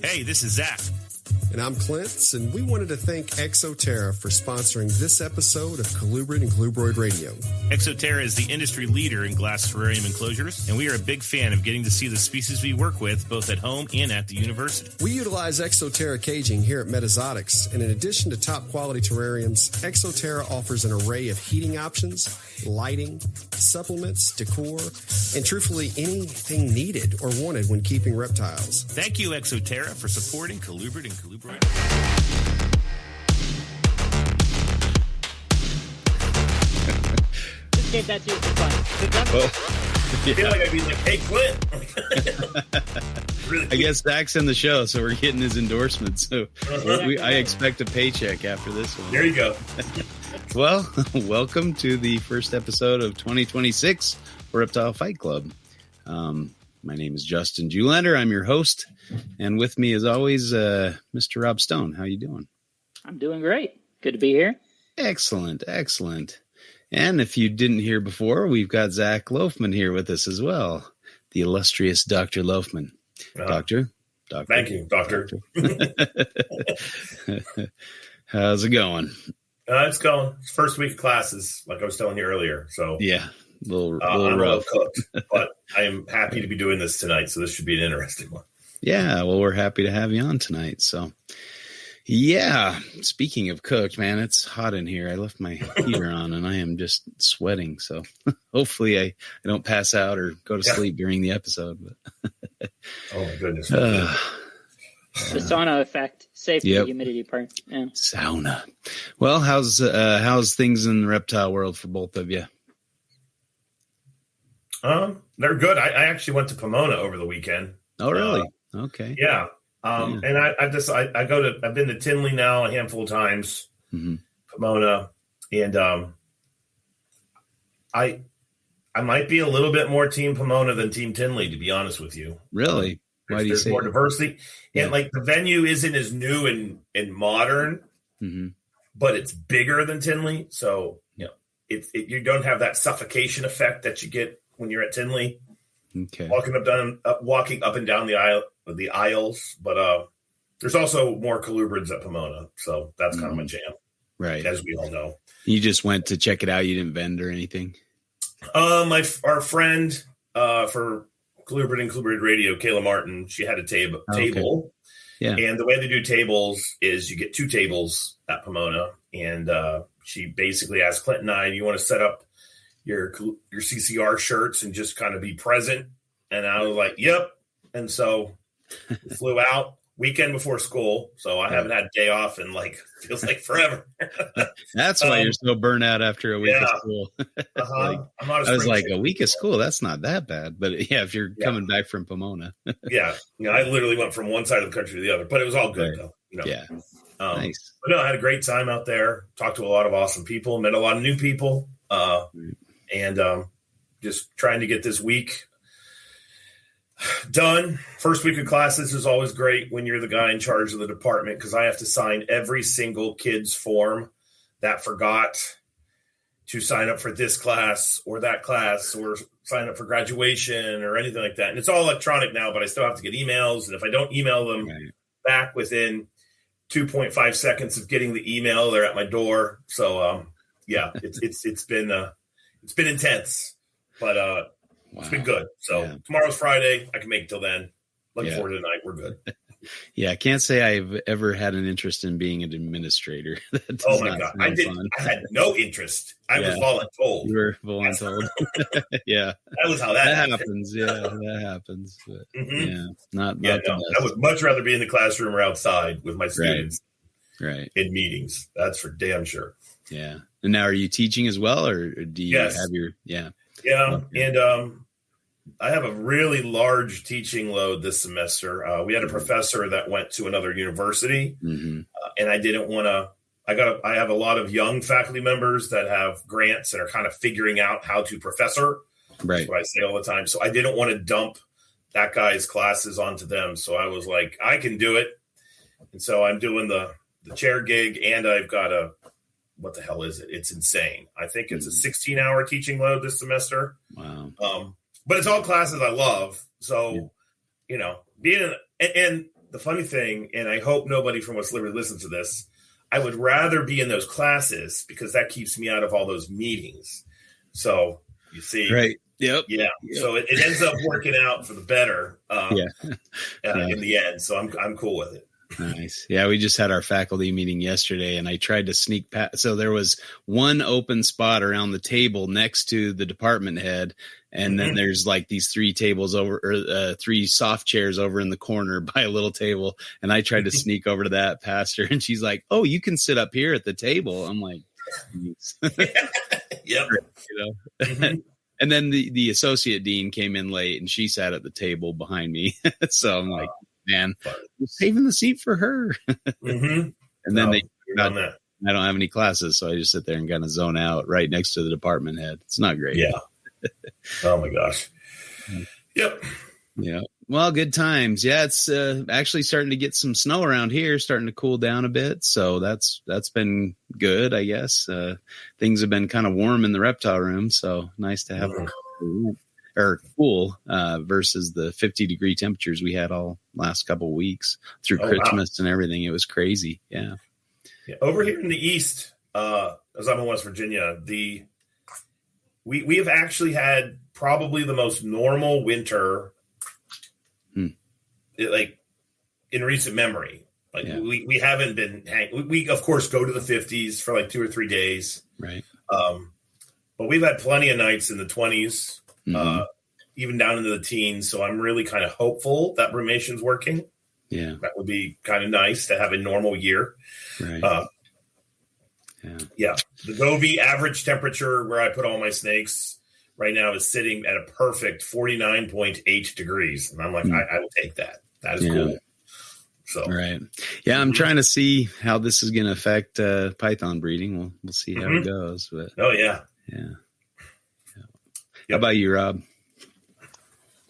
Hey, this is Zach. And I'm Clint, and we wanted to thank Exoterra for sponsoring this episode of Colubrid and Colubroid Radio. Exoterra is the industry leader in glass terrarium enclosures, and we are a big fan of getting to see the species we work with both at home and at the university. We utilize Exoterra caging here at Metazotics, and in addition to top quality terrariums, Exoterra offers an array of heating options, lighting, supplements, decor, and truthfully anything needed or wanted when keeping reptiles. Thank you, Exoterra, for supporting Colubrid and Colubroid. Just gave that to you for fun. Well, I feel like I'd be like, hey, Clint. Really I guess Zach's in the show, so we're getting his endorsement. So I expect a paycheck after this one. There you go. Well, welcome to the first episode of 2026 for Reptile Fight Club. My name is Justin Julander. I'm your host. And with me, as always, Mr. Rob Stone. How you doing? I'm doing great. Good to be here. Excellent, excellent. And if you didn't hear before, we've got Zac Loughman here with us as well. The illustrious Dr. Loughman. Doctor. Thank you, Doctor. How's it going? It's going. It's first week of classes, like I was telling you earlier. So yeah, a little I'm a rough. little cooked, but I am happy to be doing this tonight. So this should be an interesting one. Yeah, well, we're happy to have you on tonight. So, yeah, speaking of cooked, man, it's hot in here. I left my heater on, and I am just sweating. So hopefully I don't pass out or go to sleep during the episode. But oh, my goodness. The sauna effect. Safe Yep. the humidity part. Yeah. Sauna. Well, how's things in the reptile world for both of you? They're good. I actually went to Pomona over the weekend. Oh, really? Okay. Yeah. And I've been to Tinley now a handful of times, Pomona, and I might be a little bit more Team Pomona than Team Tinley, to be honest with you. Really? Why do you There's say more that? diversity, and like the venue isn't as new and modern, but it's bigger than Tinley, so you don't have that suffocation effect that you get when you're at Tinley. Okay. Walking up and down the aisles, but there's also more colubrids at Pomona, so that's kind of my jam, Right. as we all know. You just went to check it out. You didn't vend or anything. Our friend for Colubrid and Colubrid Radio, Kayla Martin, she had a table. Yeah. And the way they do tables is you get 2 tables at Pomona, and she basically asked Clint and I, "You want to set up your CCR shirts and just kind of be present?" And I was like, "Yep." And so we flew out weekend before school, so I haven't had a day off in feels like forever. That's why you're so burnt out after a week of school. I'm not I was like, a week of school, that's not that bad. But yeah, if you're coming back from Pomona. Yeah. I literally went from one side of the country to the other, but it was all good though. Yeah. Nice. But no, I had a great time out there, talked to a lot of awesome people, met a lot of new people, and just trying to get this week done. First week of classes is always great when you're the guy in charge of the department, because I have to sign every single kid's form that forgot to sign up for this class or that class or sign up for graduation or anything like that. And it's all electronic now, but I still have to get emails. And if I don't email them back within 2.5 seconds of getting the email, they're at my door. So it's been intense, but it's been good. So tomorrow's Friday. I can make it till then. Looking forward to tonight. We're good. Yeah, I can't say I've ever had an interest in being an administrator. Oh my God. I had no interest. I was voluntold. You were voluntold. Yeah. That was how that happens. Yeah, that happens. But not I would much rather be in the classroom or outside with my students in meetings. That's for damn sure. Yeah. And now are you teaching as well, or do you have your Yeah, and I have a really large teaching load this semester. We had a professor that went to another university, and I didn't want to. I have a lot of young faculty members that have grants and are kind of figuring out how to professor. Right. That's what I say all the time. So I didn't want to dump that guy's classes onto them. So I was like, I can do it, and so I'm doing the chair gig, and I've got what the hell is it? It's insane. I think it's a 16-hour teaching load this semester. Wow. But it's all classes I love. So, being and the funny thing, and I hope nobody from West Liberty listens to this, I would rather be in those classes because that keeps me out of all those meetings. So you see, right. Yep. Yeah. So it ends up working out for the better in the end. So I'm cool with it. Nice. Yeah, we just had our faculty meeting yesterday, and I tried to sneak past. So there was one open spot around the table next to the department head, and then there's like these 3 tables over, or 3 soft chairs over in the corner by a little table. And I tried to sneak over to that past her, and she's like, "Oh, you can sit up here at the table." I'm like, "Yep." And then the associate dean came in late, and she sat at the table behind me. So I'm like, man, we're saving the seat for her. And then I don't have any classes, so I just sit there and kind of zone out right next to the department head. It's not great. Yeah. Oh my gosh. Yep. Yeah. Well, good times. Yeah, it's actually starting to get some snow around here, starting to cool down a bit. So that's been good, I guess. Things have been kind of warm in the reptile room, so nice to have cool versus the 50-degree temperatures we had all last couple of weeks through Christmas and everything. It was crazy. Yeah. Over here in the East, as I'm in West Virginia, we have actually had probably the most normal winter, like in recent memory. Like we haven't been we of course go to the 50s for like 2 or 3 days, right? But we've had plenty of nights in the 20s. Even down into the teens. So I'm really kind of hopeful that rumination's working. Yeah. That would be kind of nice to have a normal year. Right. Yeah. The Govee average temperature where I put all my snakes right now is sitting at a perfect 49.8 degrees. And I'm like, I will take that. That is cool. So, right. Yeah. I'm trying to see how this is going to affect python breeding. We'll see how it goes. But Yeah. How about you, Rob?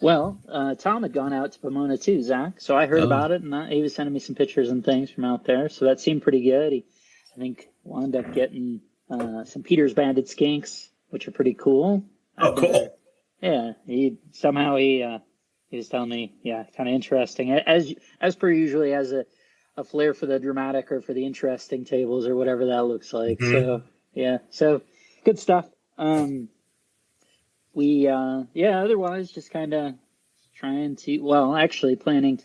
Well, Tom had gone out to Pomona too, Zach. So I heard about it, and he was sending me some pictures and things from out there. So that seemed pretty good. He, I think, wound up getting some Peter's banded skinks, which are pretty cool. Oh, cool. Yeah, he was telling me, kind of interesting. As per usually, as a flair for the dramatic or for the interesting tables or whatever that looks like. So so good stuff. Otherwise just kind of trying to, actually planning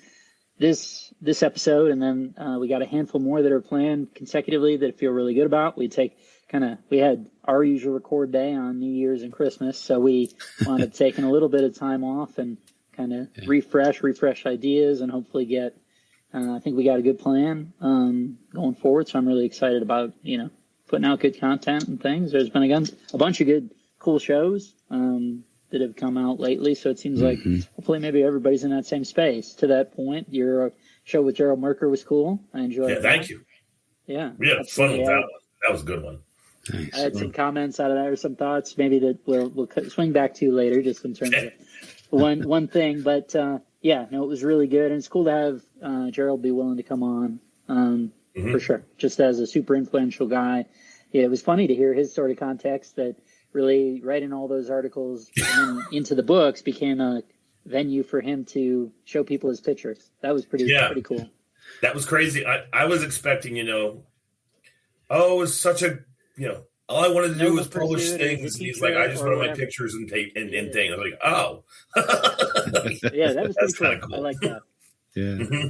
this episode, and then we got a handful more that are planned consecutively that I feel really good about. We had our usual record day on New Year's and Christmas, so we wound up taking a little bit of time off and kind of refresh ideas, and hopefully get, I think we got a good plan going forward, so I'm really excited about, putting out good content and things. There's been a bunch of good, cool shows that have come out lately, so it seems like hopefully maybe everybody's in that same space. To that point, your show with Gerald Merker was cool. I enjoyed it. Thank you. Yeah, fun with that one. That was a good one. Nice. I had some comments out of that, or some thoughts maybe that we'll swing back to later, just in terms of one thing. But it was really good, and it's cool to have Gerald be willing to come on for sure, just as a super influential guy. Yeah, it was funny to hear his sort of context that really writing all those articles into the books became a venue for him to show people his pictures. That was pretty cool. That was crazy. I was expecting, it was such a, all I wanted to do was publish things. He's like, I just wanted my pictures and things. I was like, oh. Yeah, that was pretty cool. I like that. Yeah.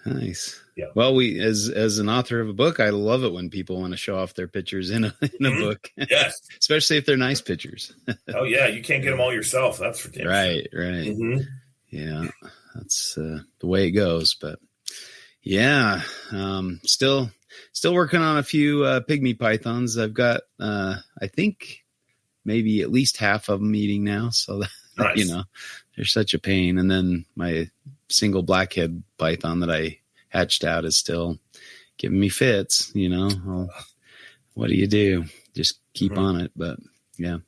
Nice. Yeah. Well, we as an author of a book, I love it when people want to show off their pictures in a book. Yes. Especially if they're nice pictures. Oh yeah, you can't get them all yourself. That's for damn right. Yeah, that's the way it goes. But yeah, still working on a few pygmy pythons. I've got I think maybe at least half of them eating now. So that, nice. They're such a pain. And then my single blackhead python that I hatched out is still giving me fits, Well, what do you do? Just keep on it. But yeah.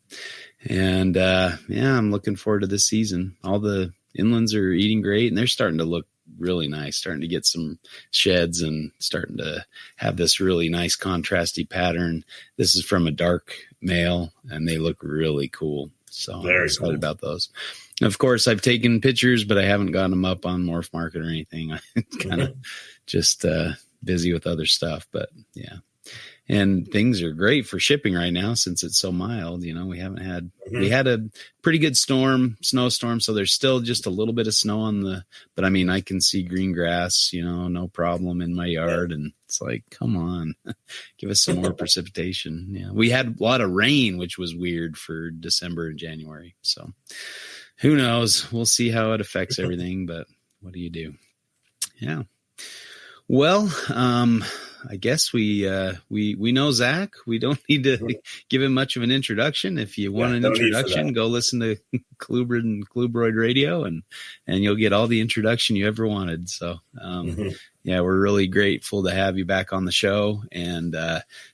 And I'm looking forward to this season. All the inlands are eating great, and they're starting to look really nice, starting to get some sheds and starting to have this really nice contrasty pattern. This is from a dark male, and they look really cool. So I'm Very excited cool. about those. And of course, I've taken pictures, but I haven't gotten them up on Morph Market or anything. I'm kind of just busy with other stuff. But yeah. And things are great for shipping right now since it's so mild. You know, we had a pretty good snowstorm. So there's still just a little bit of snow but I mean, I can see green grass, you know, no problem in my yard. And it's like, come on, give us some more precipitation. Yeah. We had a lot of rain, which was weird for December and January. So who knows? We'll see how it affects everything, but what do you do? Yeah. Well, I guess we know Zach. We don't need to give him much of an introduction. If you want an introduction, go listen to Klubroid and Klubroid Radio, and you'll get all the introduction you ever wanted. So, yeah, we're really grateful to have you back on the show and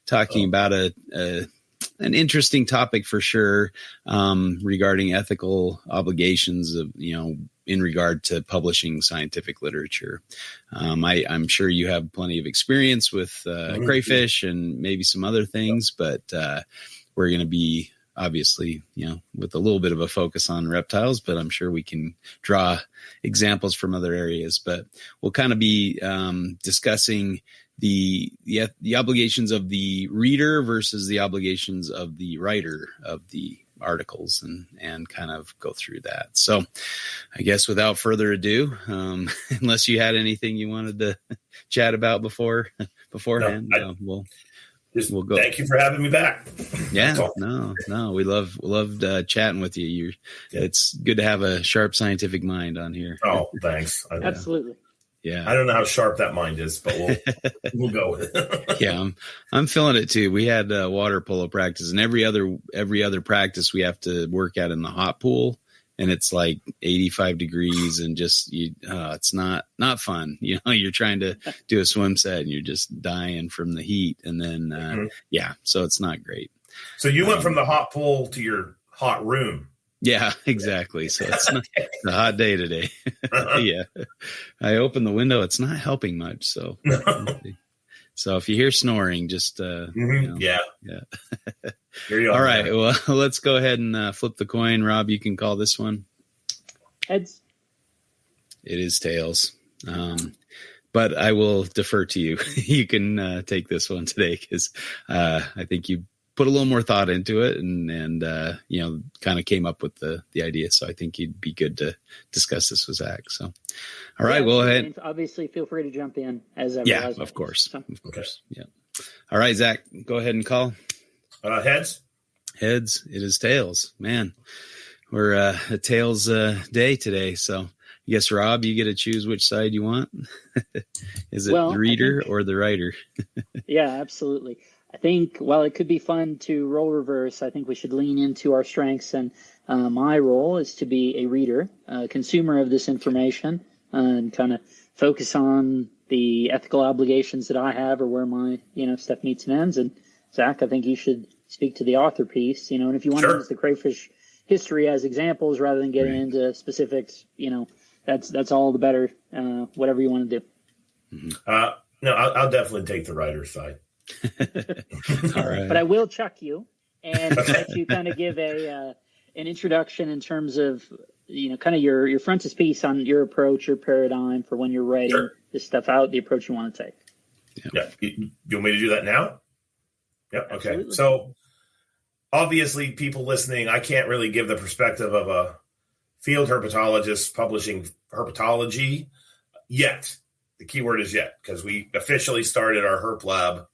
talking about an interesting topic for sure, regarding ethical obligations of, you know, in regard to publishing scientific literature. I'm sure you have plenty of experience with crayfish and maybe some other things, but we're going to be obviously, you know, with a little bit of a focus on reptiles, but I'm sure we can draw examples from other areas. But we'll kind of be discussing the obligations of the reader versus the obligations of the writer of the articles and kind of go through that. So I guess without further ado, unless you had anything you wanted to chat about beforehand, we'll go. Thank you for having me back. Yeah, no, we loved chatting with you. It's good to have a sharp scientific mind on here. Oh, thanks. Absolutely. Yeah. I don't know how sharp that mind is, but we'll go with it. Yeah, I'm feeling it too. We had water polo practice, and every other practice we have to work out in the hot pool, and it's like 85 degrees, and just it's not fun. You know, you're trying to do a swim set, and you're just dying from the heat, and then so it's not great. So you went from the hot pool to your hot room. Yeah, exactly. So it's not a hot day today. Yeah. I opened the window. It's not helping much. So, so if you hear snoring, just, Yeah. Here you are. All right. Well, let's go ahead and flip the coin. Rob, you can call this one. Heads. It is tails. But I will defer to you. You can take this one today because I think you put a little more thought into it and you know, kind of came up with the idea. So I think you'd be good to discuss this with Zach. So, all right, go ahead. Obviously, feel free to jump in as ever. Yeah, of course. So. Of course. Yeah. All right, Zach, go ahead and call. Heads. Heads. It is tails. Man, we're a tails day today. So I guess, Rob, you get to choose which side you want. Is it the reader or the writer? Yeah, absolutely. I think while it could be fun to role reverse, I think we should lean into our strengths. And my role is to be a reader, a consumer of this information, and kind of focus on the ethical obligations that I have or where my, stuff meets and ends. And Zach, I think you should speak to the author piece, and if you want to use the crayfish history as examples rather than getting into specifics, that's all the better, whatever you want to do. Mm-hmm. No, I'll definitely take the writer's side. All right. But I will chuck you and let you kind of give an introduction in terms of kind of your frontispiece on your approach, your paradigm for when you're writing this stuff out, the approach you want to take. Yeah. You want me to do that now? Yeah. Okay. Absolutely. So obviously, people listening, I can't really give the perspective of a field herpetologist publishing herpetology yet. The key word is yet, because we officially started our herp lab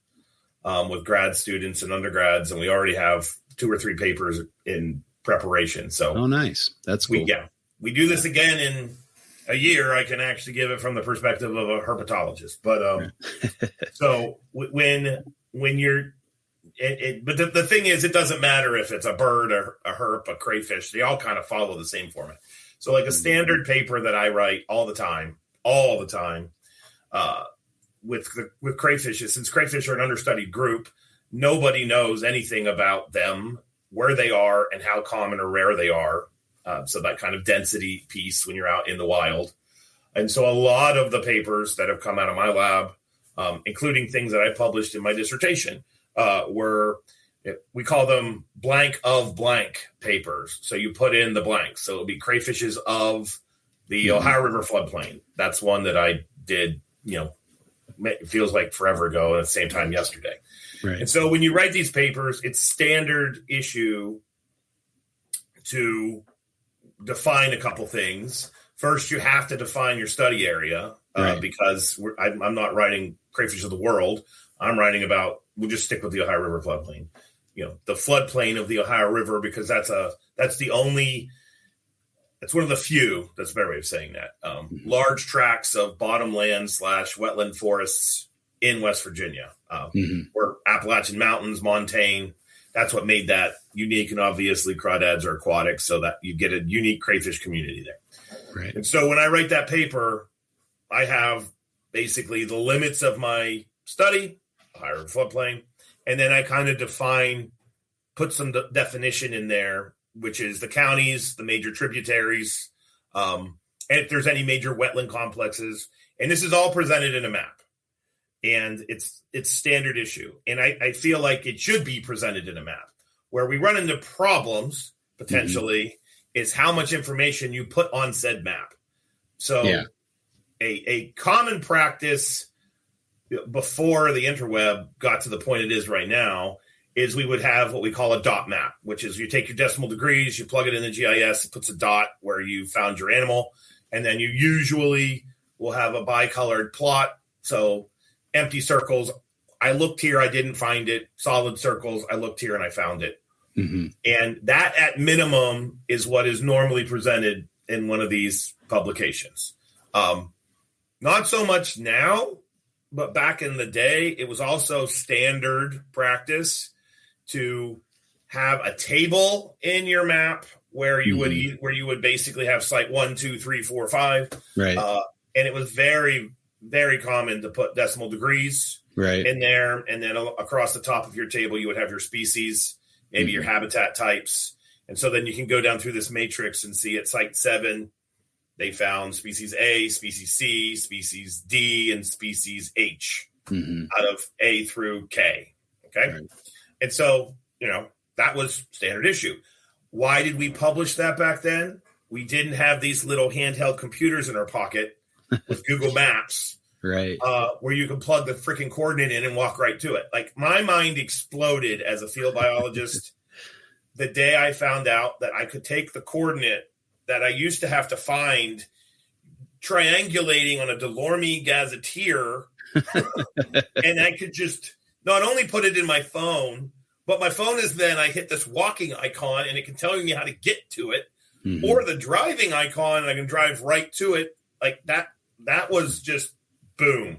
with grad students and undergrads, and we already have 2 or 3 papers in preparation. So, oh, nice. That's cool. We do this again in a year. I can actually give it from the perspective of a herpetologist. But so when you're, but the thing is, it doesn't matter if it's a bird, a herp, a crayfish. They all kind of follow the same format. So, like a standard paper that I write all the time. With crayfishes, since crayfish are an understudied group, nobody knows anything about them, where they are, and how common or rare they are. So that kind of density piece when you're out in the wild. And so a lot of the papers that have come out of my lab, including things that I published in my dissertation, were we call them blank of blank papers. So you put in the blanks. So it'll be crayfishes of the Ohio River floodplain. That's one that I did, it feels like forever ago, and at the same time yesterday. Right. And so when you write these papers, it's standard issue to define a couple things. First, you have to define your study area because I'm not writing crayfish of the world. I'm writing about, we'll just stick with the Ohio River floodplain. The floodplain of the Ohio River, because that's one of the few, that's a better way of saying that, large tracts of bottomland / wetland forests in West Virginia, where Appalachian Mountains, montane, that's what made that unique. And obviously crawdads are aquatic, so that you get a unique crayfish community there. Right. And so when I write that paper, I have basically the limits of my study, Ohio River floodplain, and then I kind of put some definition in there, which is the counties, the major tributaries, and if there's any major wetland complexes. And this is all presented in a map. And it's standard issue. And I feel like it should be presented in a map. Where we run into problems, potentially, is how much information you put on said map. So a common practice before the interweb got to the point it is right now is we would have what we call a dot map, which is you take your decimal degrees, you plug it in the GIS, it puts a dot where you found your animal, and then you usually will have a bicolored plot. So empty circles, I looked here, I didn't find it. Solid circles, I looked here and I found it. And that at minimum is what is normally presented in one of these publications. Not so much now, but back in the day, it was also standard practice to have a table in your map where you would basically have site 1, 2, 3, 4, 5. Right. And it was very, very common to put decimal degrees in there. And then across the top of your table, you would have your species, maybe your habitat types. And so then you can go down through this matrix and see at site 7, they found species A, species C, species D, and species H out of A through K. Okay. Right. And so, that was standard issue. Why did we publish that back then? We didn't have these little handheld computers in our pocket with Google Maps, right? Where you can plug the freaking coordinate in and walk right to it. Like, my mind exploded as a field biologist the day I found out that I could take the coordinate that I used to have to find triangulating on a Delorme gazetteer, and I could just not only put it in my phone, but my phone is then I hit this walking icon and it can tell me how to get to it, or the driving icon and I can drive right to it. Like that was just boom.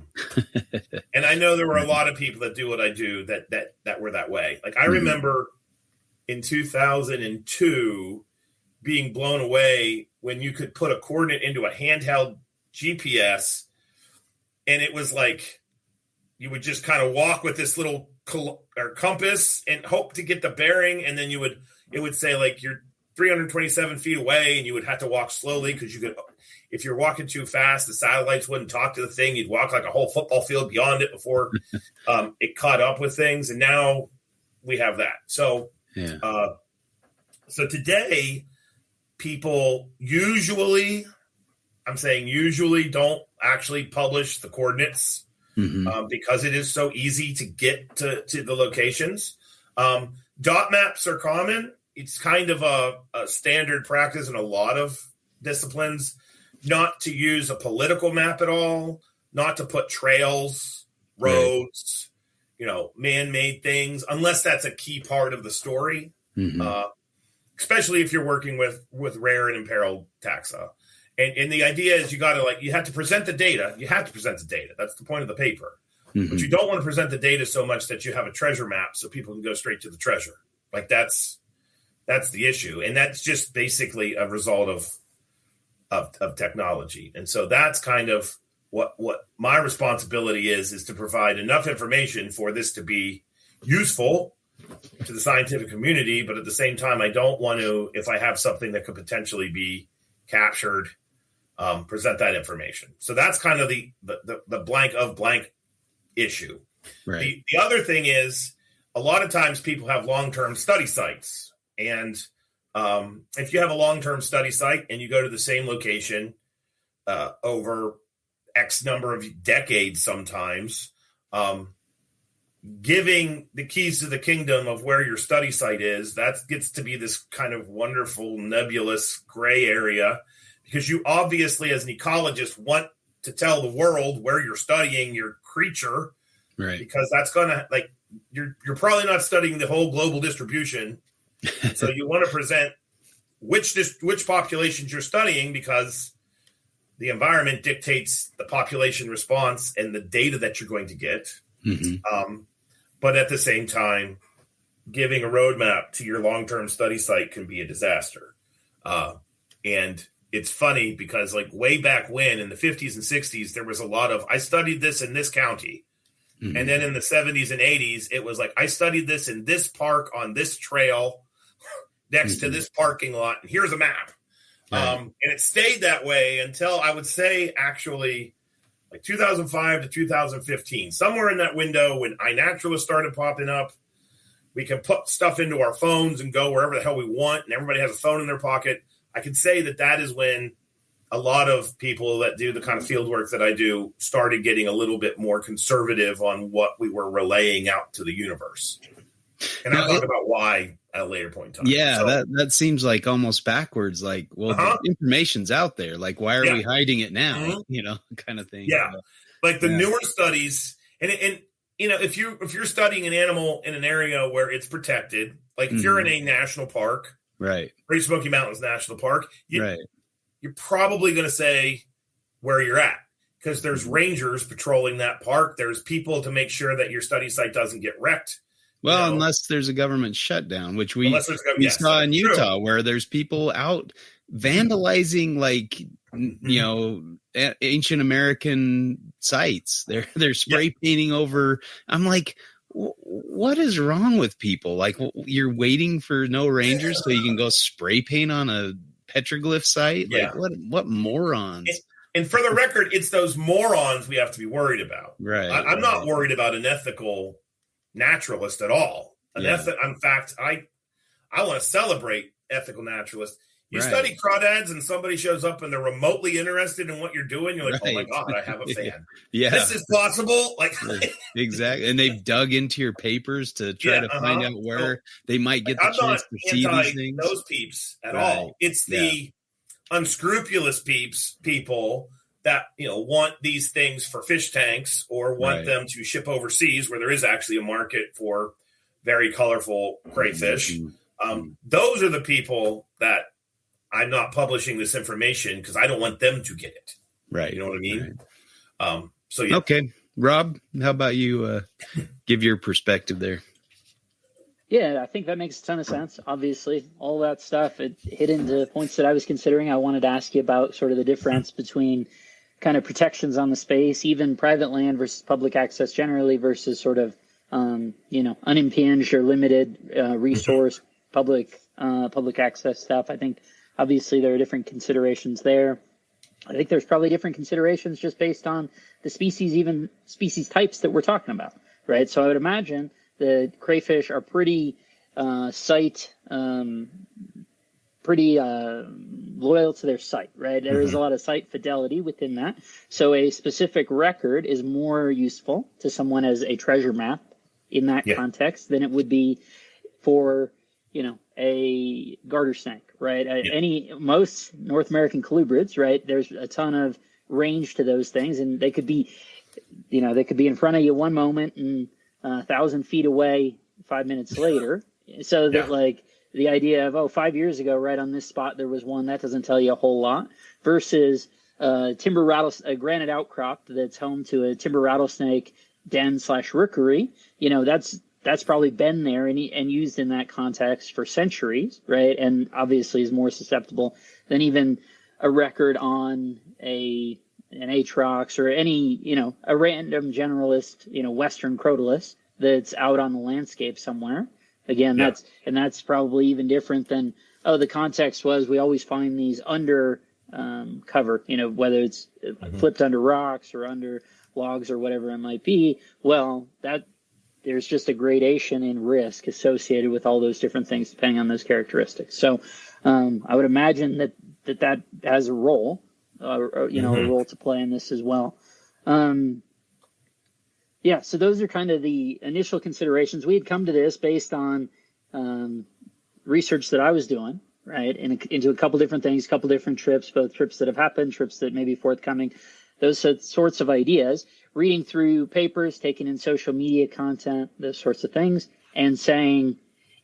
And I know there were a lot of people that do what I do that were that way. Like, I remember in 2002 being blown away when you could put a coordinate into a handheld GPS, and it was like you would just kind of walk with this little compass and hope to get the bearing, and then it would say like you're 327 feet away, and you would have to walk slowly because you could, if you're walking too fast, the satellites wouldn't talk to the thing. You'd walk like a whole football field beyond it before it caught up with things, and now we have that. So, so today, people usually don't actually publish the coordinates because it is so easy to get to the locations. Dot maps are common. It's kind of a standard practice in a lot of disciplines not to use a political map at all, not to put trails, roads, man-made things, unless that's a key part of the story. Especially if you're working with rare and imperiled taxa. And the idea is you have to present the data. You have to present the data. That's the point of the paper. But you don't want to present the data so much that you have a treasure map so people can go straight to the treasure. Like, that's the issue. And that's just basically a result of technology. And so that's kind of what my responsibility is to provide enough information for this to be useful to the scientific community, but at the same time, I don't want to, if I have something that could potentially be captured, present that information. So that's kind of the blank of blank issue. Right. The other thing is, a lot of times people have long-term study sites. And if you have a long-term study site and you go to the same location over X number of decades sometimes, giving the keys to the kingdom of where your study site is, that gets to be this kind of wonderful, nebulous gray area, because you obviously, as an ecologist, want to tell the world where you're studying your creature, right? Because that's going to, like, you're probably not studying the whole global distribution. So you want to present which populations you're studying, because the environment dictates the population response and the data that you're going to get. Mm-hmm. But at the same time, giving a roadmap to your long-term study site can be a disaster. And it's funny because, like, way back when in the 50s and 60s, there was a lot of, I studied this in this county. Mm-hmm. And then in the 70s and 80s, it was like, I studied this in this park on this trail next to this parking lot. And here's a map. Right. And it stayed that way until, I would say, actually, like 2005 to 2015, somewhere in that window when iNaturalist started popping up. We can put stuff into our phones and go wherever the hell we want, and everybody has a phone in their pocket. I can say that is when a lot of people that do the kind of field work that I do started getting a little bit more conservative on what we were relaying out to the universe. And I'll talk about why at a later point in time. Yeah, so, that seems like almost backwards. Like, well, the information's out there. Like, why are we hiding it now? Mm-hmm. You know, kind of thing. Yeah, like the newer studies, and you know, if you're studying an animal in an area where it's protected, like if you're in a national park, right, Great Smoky Mountains National Park, you're probably going to say where you're at, because there's rangers patrolling that park. There's people to make sure that your study site doesn't get wrecked. Well, unless there's a government shutdown, which we saw in Utah, where there's people out vandalizing, like, you know, ancient American sites. They're spray painting over. I'm like, what is wrong with people? Like, you're waiting for no rangers so you can go spray paint on a petroglyph site? Yeah. Like, what morons? And for the record, it's those morons we have to be worried about. Right. I'm not worried about an ethical naturalist at all. In fact, I want to celebrate ethical naturalists. You study crawdads and somebody shows up and they're remotely interested in what you're doing. You're like, oh my God, I have a fan. This is possible. Like, exactly. And they've dug into your papers to try to find out where they might get the chance to see these things. Those peeps at all. It's the unscrupulous people that, you know, want these things for fish tanks or want them to ship overseas, where there is actually a market for very colorful crayfish. Those are the people that I'm not publishing this information because I don't want them to get it. Right. You know what I mean? Right. So yeah. Okay. Rob, how about you give your perspective there? Yeah, I think that makes a ton of sense. Obviously, all that stuff, it hit into points that I was considering. I wanted to ask you about sort of the difference between kind of protections on the space, even private land versus public access generally, versus sort of, unimpinged or limited resource public access stuff. I think obviously there are different considerations there. I think there's probably different considerations just based on the species types that we're talking about, right? So I would imagine the crayfish are pretty loyal to their site, right? There is a lot of site fidelity within that. So a specific record is more useful to someone as a treasure map in that context than it would be for, a garter snake, right? Most North American colubrids, right? There's a ton of range to those things, and they could be, in front of you one moment and 1,000 feet away 5 minutes later. So that like the idea of, 5 years ago, right on this spot, there was one, that doesn't tell you a whole lot, versus a granite outcrop that's home to a timber rattlesnake den / rookery. That's probably been there and used in that context for centuries, right? And obviously is more susceptible than even a record on an atrox or any, a random generalist, Western crotalus that's out on the landscape somewhere. Again, that's probably even different than, the context was we always find these under cover, whether it's flipped under rocks or under logs or whatever it might be. Well, there's just a gradation in risk associated with all those different things depending on those characteristics. So I would imagine that has a role, a role to play in this as well. So those are kind of the initial considerations. We had come to this based on research that I was doing, right, into a couple different things, a couple different trips, both trips that have happened, trips that may be forthcoming, those sorts of ideas, reading through papers, taking in social media content, those sorts of things, and saying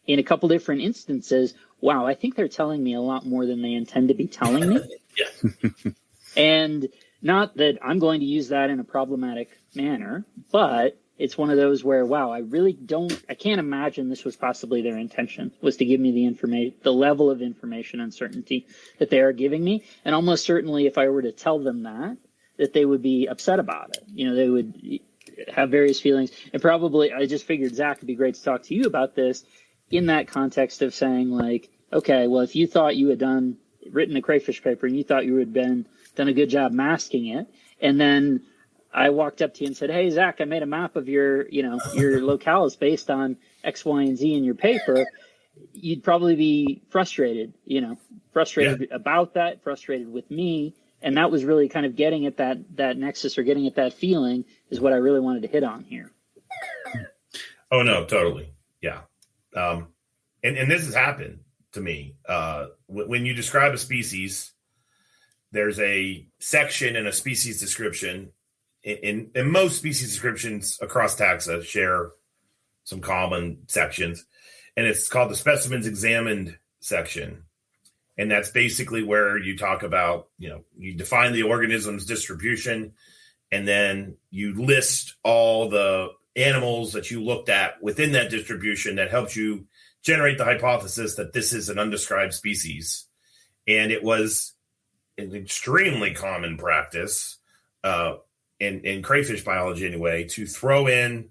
in a couple different instances, wow, I think they're telling me a lot more than they intend to be telling me. And not that I'm going to use that in a problematic manner, but it's one of those where, wow, I can't imagine this was possibly their intention, was to give me the information, the level of information uncertainty that they are giving me. And almost certainly if I were to tell them that they would be upset about it. They would have various feelings. And probably, I just figured, Zach, it'd be great to talk to you about this in that context of saying, like, okay, well, if you thought you had written a crayfish paper and you thought you had done a good job masking it, and then I walked up to you and said, hey, Zach, I made a map of your locales based on X, Y, and Z in your paper, you'd probably be frustrated about that, frustrated with me. And that was really kind of getting at that nexus, or getting at that feeling, is what I really wanted to hit on here. Oh, no, totally. Yeah. And this has happened to me. When you describe a species, there's a section in a species description. In most species descriptions across taxa share some common sections, and it's called the specimens examined section. And that's basically where you talk about, you define the organism's distribution, and then you list all the animals that you looked at within that distribution that helps you generate the hypothesis that this is an undescribed species. And it was an extremely common practice in crayfish biology anyway, to throw in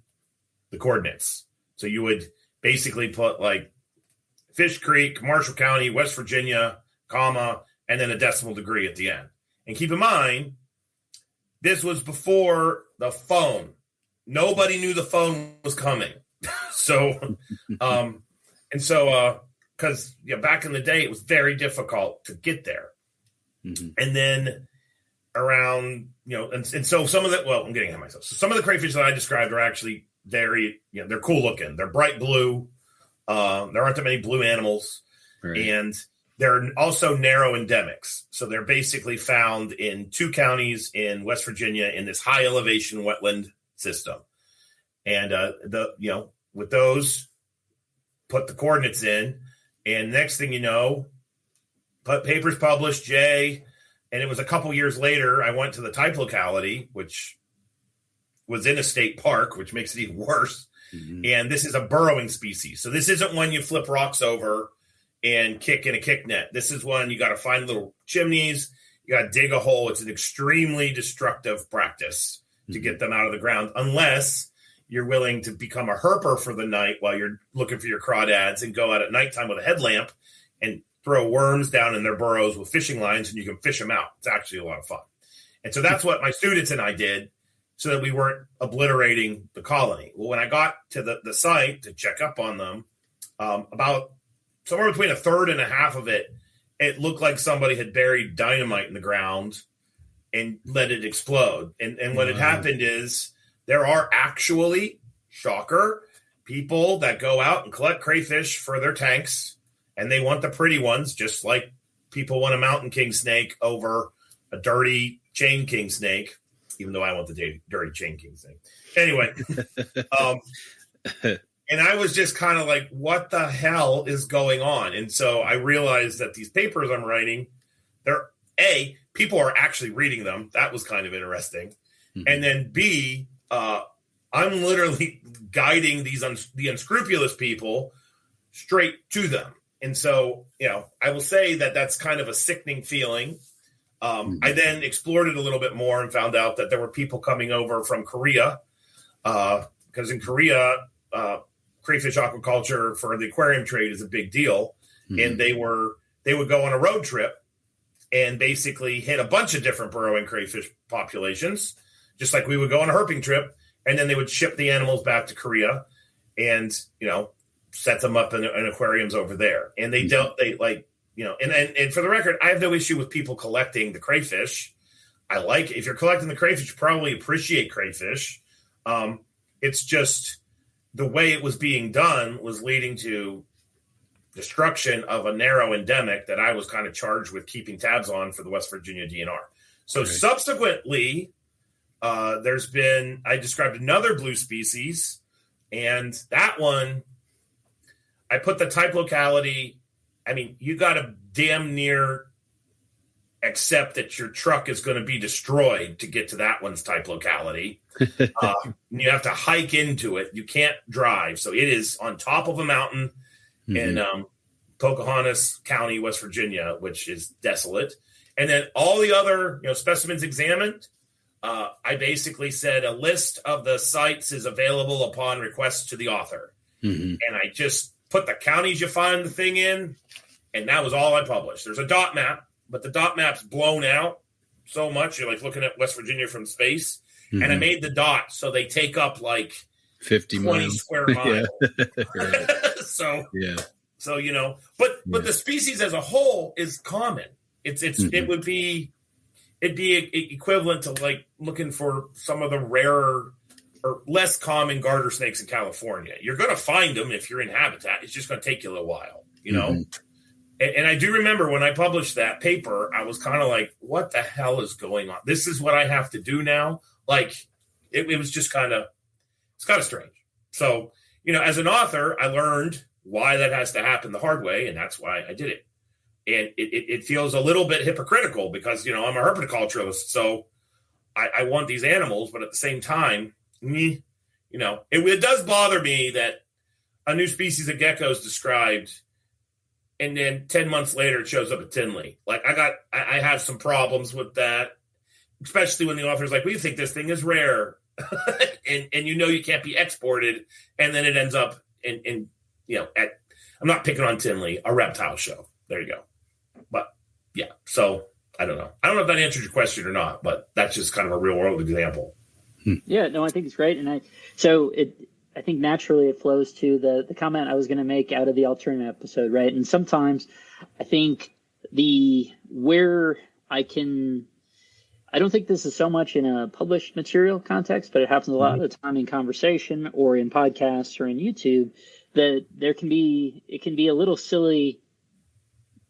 the coordinates. So you would basically put like Fish Creek, Marshall County, West Virginia, comma, and then a decimal degree at the end. And keep in mind, this was before the phone. Nobody knew the phone was coming. So, because back in the day, it was very difficult to get there. Mm-hmm. And then around, and so some of the, I'm getting ahead of myself. So some of the crayfish that I described are actually very, they're cool looking. They're bright blue. There aren't that many blue animals. Right. And they're also narrow endemics. So they're basically found in 2 counties in West Virginia in this high elevation wetland system. And with those, put the coordinates in, and next thing you know, papers published, Jay. And it was a couple years later, I went to the type locality, which was in a state park, which makes it even worse. Mm-hmm. And this is a burrowing species. So this isn't one you flip rocks over and kick in a kick net. This is one you got to find little chimneys. You got to dig a hole. It's an extremely destructive practice to get them out of the ground, unless you're willing to become a herper for the night while you're looking for your crawdads and go out at nighttime with a headlamp and throw worms down in their burrows with fishing lines, and you can fish them out. It's actually a lot of fun. And so that's what my students and I did, so that we weren't obliterating the colony. Well, when I got to the site to check up on them, about somewhere between a third and a half of it looked like somebody had buried dynamite in the ground and let it explode. And what had happened is there are actually, shocker, people that go out and collect crayfish for their tanks, and they want the pretty ones, just like people want a mountain king snake over a dirty chain king snake, even though I want the dirty chain king snake. Anyway, and I was just kind of like, what the hell is going on? And so I realized that these papers I'm writing, people are actually reading them. That was kind of interesting. Mm-hmm. And then B, I'm literally guiding the unscrupulous people straight to them. And so, I will say that that's kind of a sickening feeling. I then explored it a little bit more and found out that there were people coming over from Korea, because in Korea, crayfish aquaculture for the aquarium trade is a big deal. Mm-hmm. And they would go on a road trip and basically hit a bunch of different burrowing crayfish populations, just like we would go on a herping trip. And then they would ship the animals back to Korea. and, set them up in aquariums over there. And they don't, and for the record, I have no issue with people collecting the crayfish. If you're collecting the crayfish, you probably appreciate crayfish. It's just the way it was being done was leading to destruction of a narrow endemic that I was kind of charged with keeping tabs on for the West Virginia DNR. So subsequently, I described another blue species, and that one, I put the type locality. I mean, you got to damn near accept that your truck is going to be destroyed to get to that one's type locality. You have to hike into it. You can't drive. So it is on top of a mountain in Pocahontas County, West Virginia, which is desolate. And then all the other specimens examined, I basically said a list of the sites is available upon request to the author. And I just put the counties you find the thing in, and that was all I published. There's a dot map, but the dot map's blown out so much. You're like looking at West Virginia from space. And I made the dots so they take up like 50 20 miles. square miles. So but the species as a whole is common. It'd be equivalent to like looking for some of the rarer or less common garter snakes in California. You're going to find them if you're in habitat. It's just going to take you a little while, And I do remember when I published that paper, I was kind of like, what the hell is going on? This is what I have to do now. Like it was just it's kind of strange. So, as an author, I learned why that has to happen the hard way. And that's why I did it. And it feels a little bit hypocritical because, I'm a herpetoculturalist. So I want these animals, but at the same time, it does bother me that a new species of gecko is described and then 10 months later it shows up at Tinley. Like I have some problems with that, especially when the author's like, we think this thing is rare and you can't be exported. And then it ends up I'm not picking on Tinley, a reptile show. There you go. But yeah, so I don't know. I don't know if that answers your question or not, but that's just kind of a real world example. Yeah, no, I think it's great. And I think naturally it flows to the comment I was going to make out of the alternate episode, right? And sometimes I think I don't think this is so much in a published material context, but it happens a lot of the time in conversation or in podcasts or in YouTube that it can be a little silly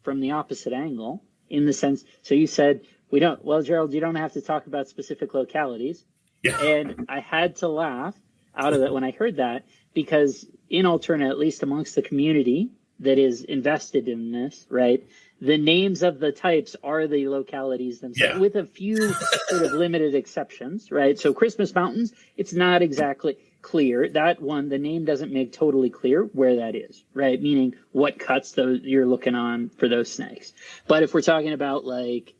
from the opposite angle in the sense. So you said, Gerald, you don't have to talk about specific localities. Yeah. And I had to laugh out of it when I heard that, because in alternate, at least amongst the community that is invested in this, right, the names of the types are the localities themselves, with a few sort of limited exceptions, right? So Christmas Mountains, it's not exactly clear. That one, the name doesn't make totally clear where that is, right? Meaning what cuts you're looking on for those snakes. But if we're talking about like,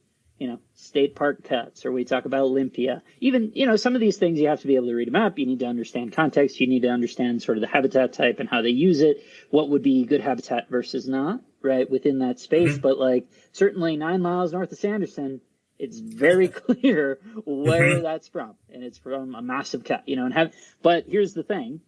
state park cuts, or we talk about Olympia, even, some of these things you have to be able to read them up. You need to understand context. You need to understand sort of the habitat type and how they use it, what would be good habitat versus not, right, within that space. But like certainly 9 miles north of Sanderson, it's very clear where that's from. And it's from a massive cut, but here's the thing.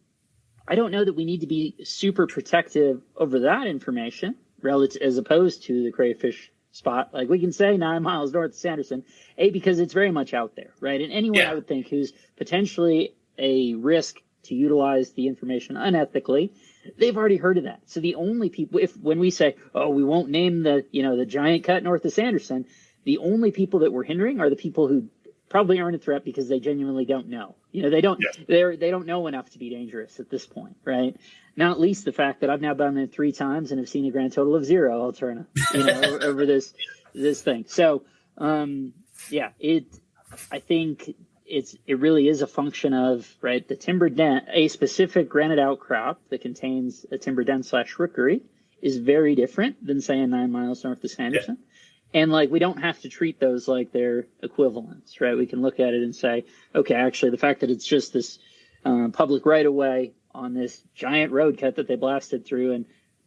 I don't know that we need to be super protective over that information relative as opposed to the crayfish spot. Like we can say 9 miles north of Sanderson, because it's very much out there, right? And anyone I would think who's potentially a risk to utilize the information unethically, they've already heard of that. So the only people, when we say, we won't name the giant cut north of Sanderson, the only people that we're hindering are the people who probably aren't a threat because they genuinely don't know. They don't know enough to be dangerous at this point, right? Not least the fact that I've now been in 3 times and have seen a grand total of 0 alterna, over this thing. So, I think it really is a function of, right, the timber dent, a specific granite outcrop that contains a timber dent / rookery is very different than saying 9 miles north of Sanderson. Yeah. And like, we don't have to treat those like they're equivalents, right? We can look at it and say, okay, actually the fact that it's just this public right of way on this giant road cut that they blasted through, and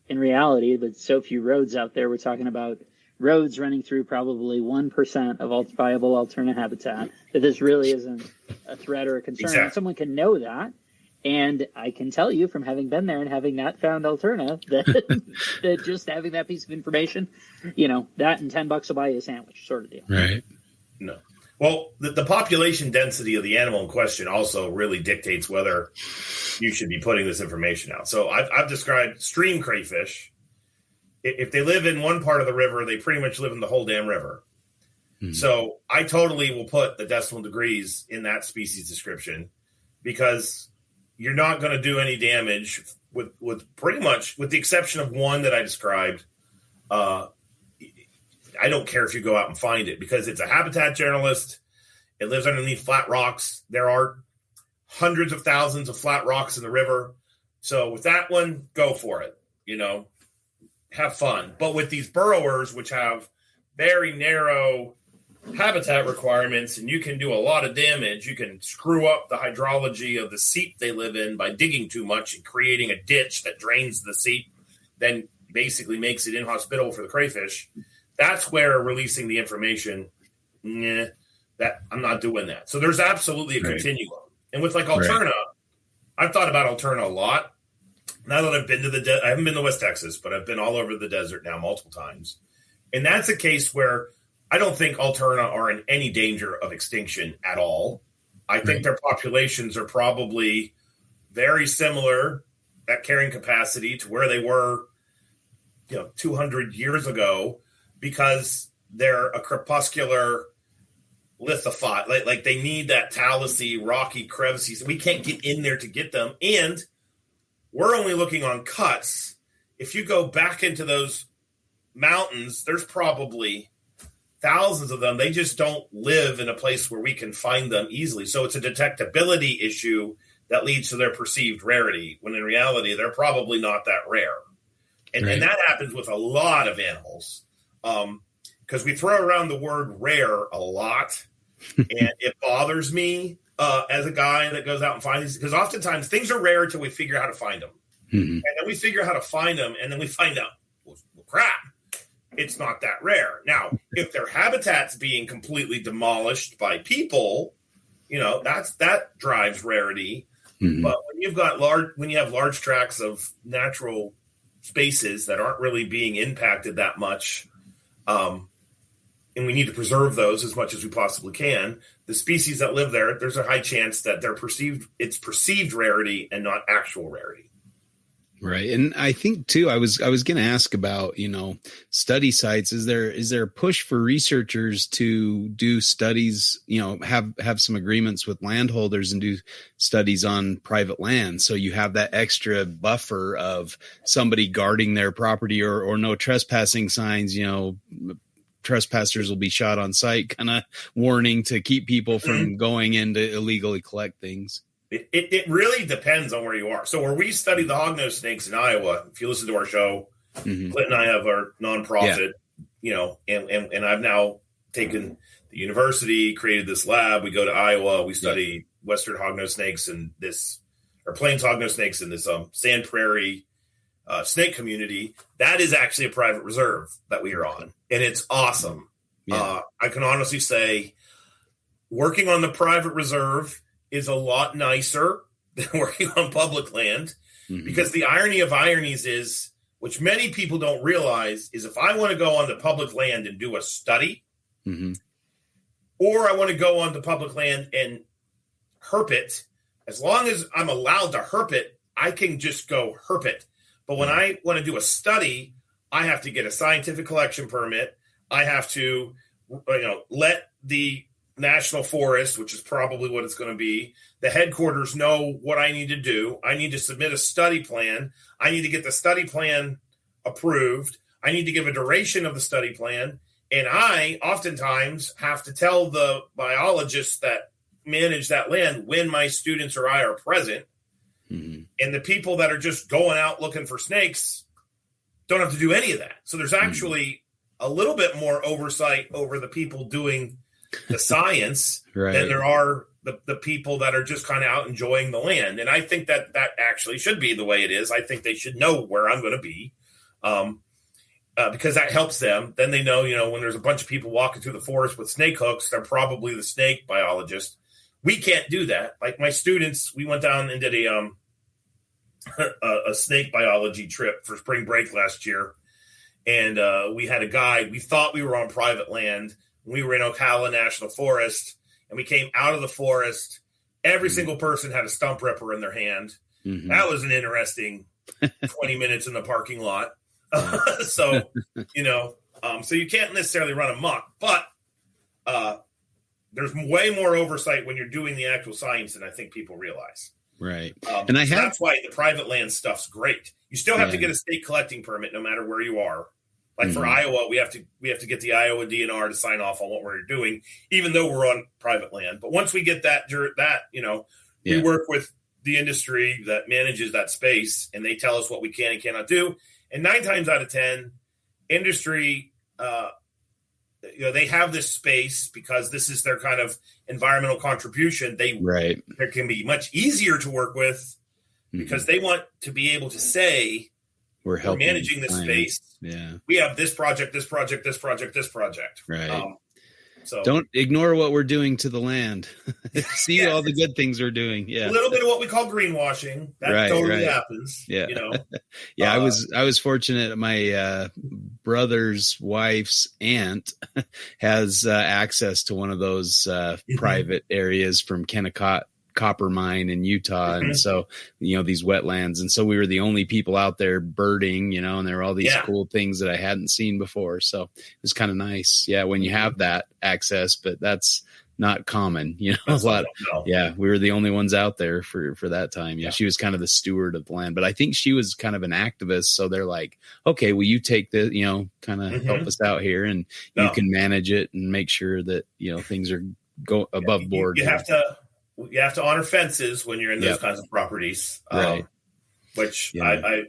in reality, with so few roads out there, we're talking about roads running through probably 1% of viable alternate habitat, that this really isn't a threat or a concern. Exactly. And someone can know that And I can tell you from having been there and having not found Alterna that, that just having that piece of information, that and $10 will buy you a sandwich sort of deal. Right. No. Well, the population density of the animal in question also really dictates whether you should be putting this information out. So I've described stream crayfish. If they live in one part of the river, they pretty much live in the whole damn river. Mm-hmm. So I totally will put the decimal degrees in that species description because you're not going to do any damage with pretty much, with the exception of one that I described. I don't care if you go out and find it because it's a habitat generalist. It lives underneath flat rocks. There are hundreds of thousands of flat rocks in the river. So with that one, go for it. Have fun. But with these burrowers, which have very narrow habitat requirements, and you can do a lot of damage, you can screw up the hydrology of the seep they live in by digging too much and creating a ditch that drains the seep, then basically makes it inhospitable for the crayfish. That's where releasing the information, that I'm not doing that. So there's absolutely a continuum. And with like Alterna, I've thought about Alterna a lot. Now that I've been to I haven't been to West Texas, but I've been all over the desert now multiple times. And that's a case where I don't think Alterna are in any danger of extinction at all. I think their populations are probably very similar at carrying capacity to where they were, 200 years ago, because they're a crepuscular lithophile. Like they need that talusy, rocky crevices. We can't get in there to get them. And we're only looking on cuts. If you go back into those mountains, there's probably thousands of them. They just don't live in a place where we can find them easily. So it's a detectability issue that leads to their perceived rarity, when in reality, they're probably not that rare. And that happens with a lot of animals. Because we throw around the word rare a lot, and it bothers me as a guy that goes out and finds these, because oftentimes things are rare until we figure out how to find them. Mm-hmm. And then we figure out how to find them, and then we find out, well, crap, it's not that rare. Now, if their habitat's being completely demolished by people, that drives rarity. Mm-hmm. But when you have large tracts of natural spaces that aren't really being impacted that much, and we need to preserve those as much as we possibly can. The species that live there, there's a high chance that it's perceived rarity and not actual rarity. Right. And I think too, I was going to ask about, study sites. Is there a push for researchers to do studies, have some agreements with landholders and do studies on private land? So you have that extra buffer of somebody guarding their property or no trespassing signs, trespassers will be shot on sight, kind of warning to keep people from going in to illegally collect things. It really depends on where you are. So where we study the hognose snakes in Iowa, if you listen to our show, Clint and I have our nonprofit, and I've now taken the university, created this lab. We go to Iowa, we study western hognose snakes and plains hognose snakes in this sand prairie snake community. That is actually a private reserve that we are on, and it's awesome. I can honestly say working on the private reserve is a lot nicer than working on public land, because the irony of ironies is, which many people don't realize, is if I want to go on the public land and do a study, or I want to go on the public land and herp it, as long as I'm allowed to herp it, I can just go herp it. But when I want to do a study, I have to get a scientific collection permit. I have to, let the National Forest, which is probably what it's going to be, the headquarters know what I need to do. I need to submit a study plan. I need to get the study plan approved. I need to give a duration of the study plan. And I oftentimes have to tell the biologists that manage that land when my students or I are present. And the people that are just going out looking for snakes don't have to do any of that. So there's actually a little bit more oversight over the people doing the science than there are the people that are just kind of out enjoying the land. And I think that actually should be the way it is. I think they should know where I'm going to be, because that helps them. Then they know, when there's a bunch of people walking through the forest with snake hooks, they're probably the snake biologist. we can't do that. Like my students, we went down and did a snake biology trip for spring break last year. And we had a guide. We thought we were on private land. We were in Ocala National Forest, and we came out of the forest. Every single person had a stump ripper in their hand. Mm-hmm. That was an interesting 20 minutes in the parking lot. So, so you can't necessarily run amok, but there's way more oversight when you're doing the actual science than I think people realize. Right. And that's why the private land stuff's great. You still have to get a state collecting permit no matter where you are. Like for Iowa, we have to get the Iowa DNR to sign off on what we're doing, even though we're on private land. But once we get that, we work with the industry that manages that space, and they tell us what we can and cannot do. And 9 times out of 10, industry, they have this space because this is their kind of environmental contribution. There can be much easier to work with because they want to be able to say, we're managing this space. Yeah. We have this project, this project, this project, this project. Right. So don't ignore what we're doing to the land. See all the good things we're doing. Yeah. A little bit of what we call greenwashing. That totally happens. Yeah. Yeah. I was fortunate. My brother's wife's aunt has access to one of those private areas from Kennecott copper mine in Utah. And so, these wetlands. And so we were the only people out there birding, and there were all these cool things that I hadn't seen before. So it was kind of nice. Yeah. When you have that access, but that's not common, a lot. Yeah. We were the only ones out there for that time. Yeah. She was kind of the steward of the land, but I think she was kind of an activist. So they're like, okay, will you take the, kind of help us out here and you can manage it and make sure that, things are go above board. You have to honor fences when you're in those kinds of properties, which I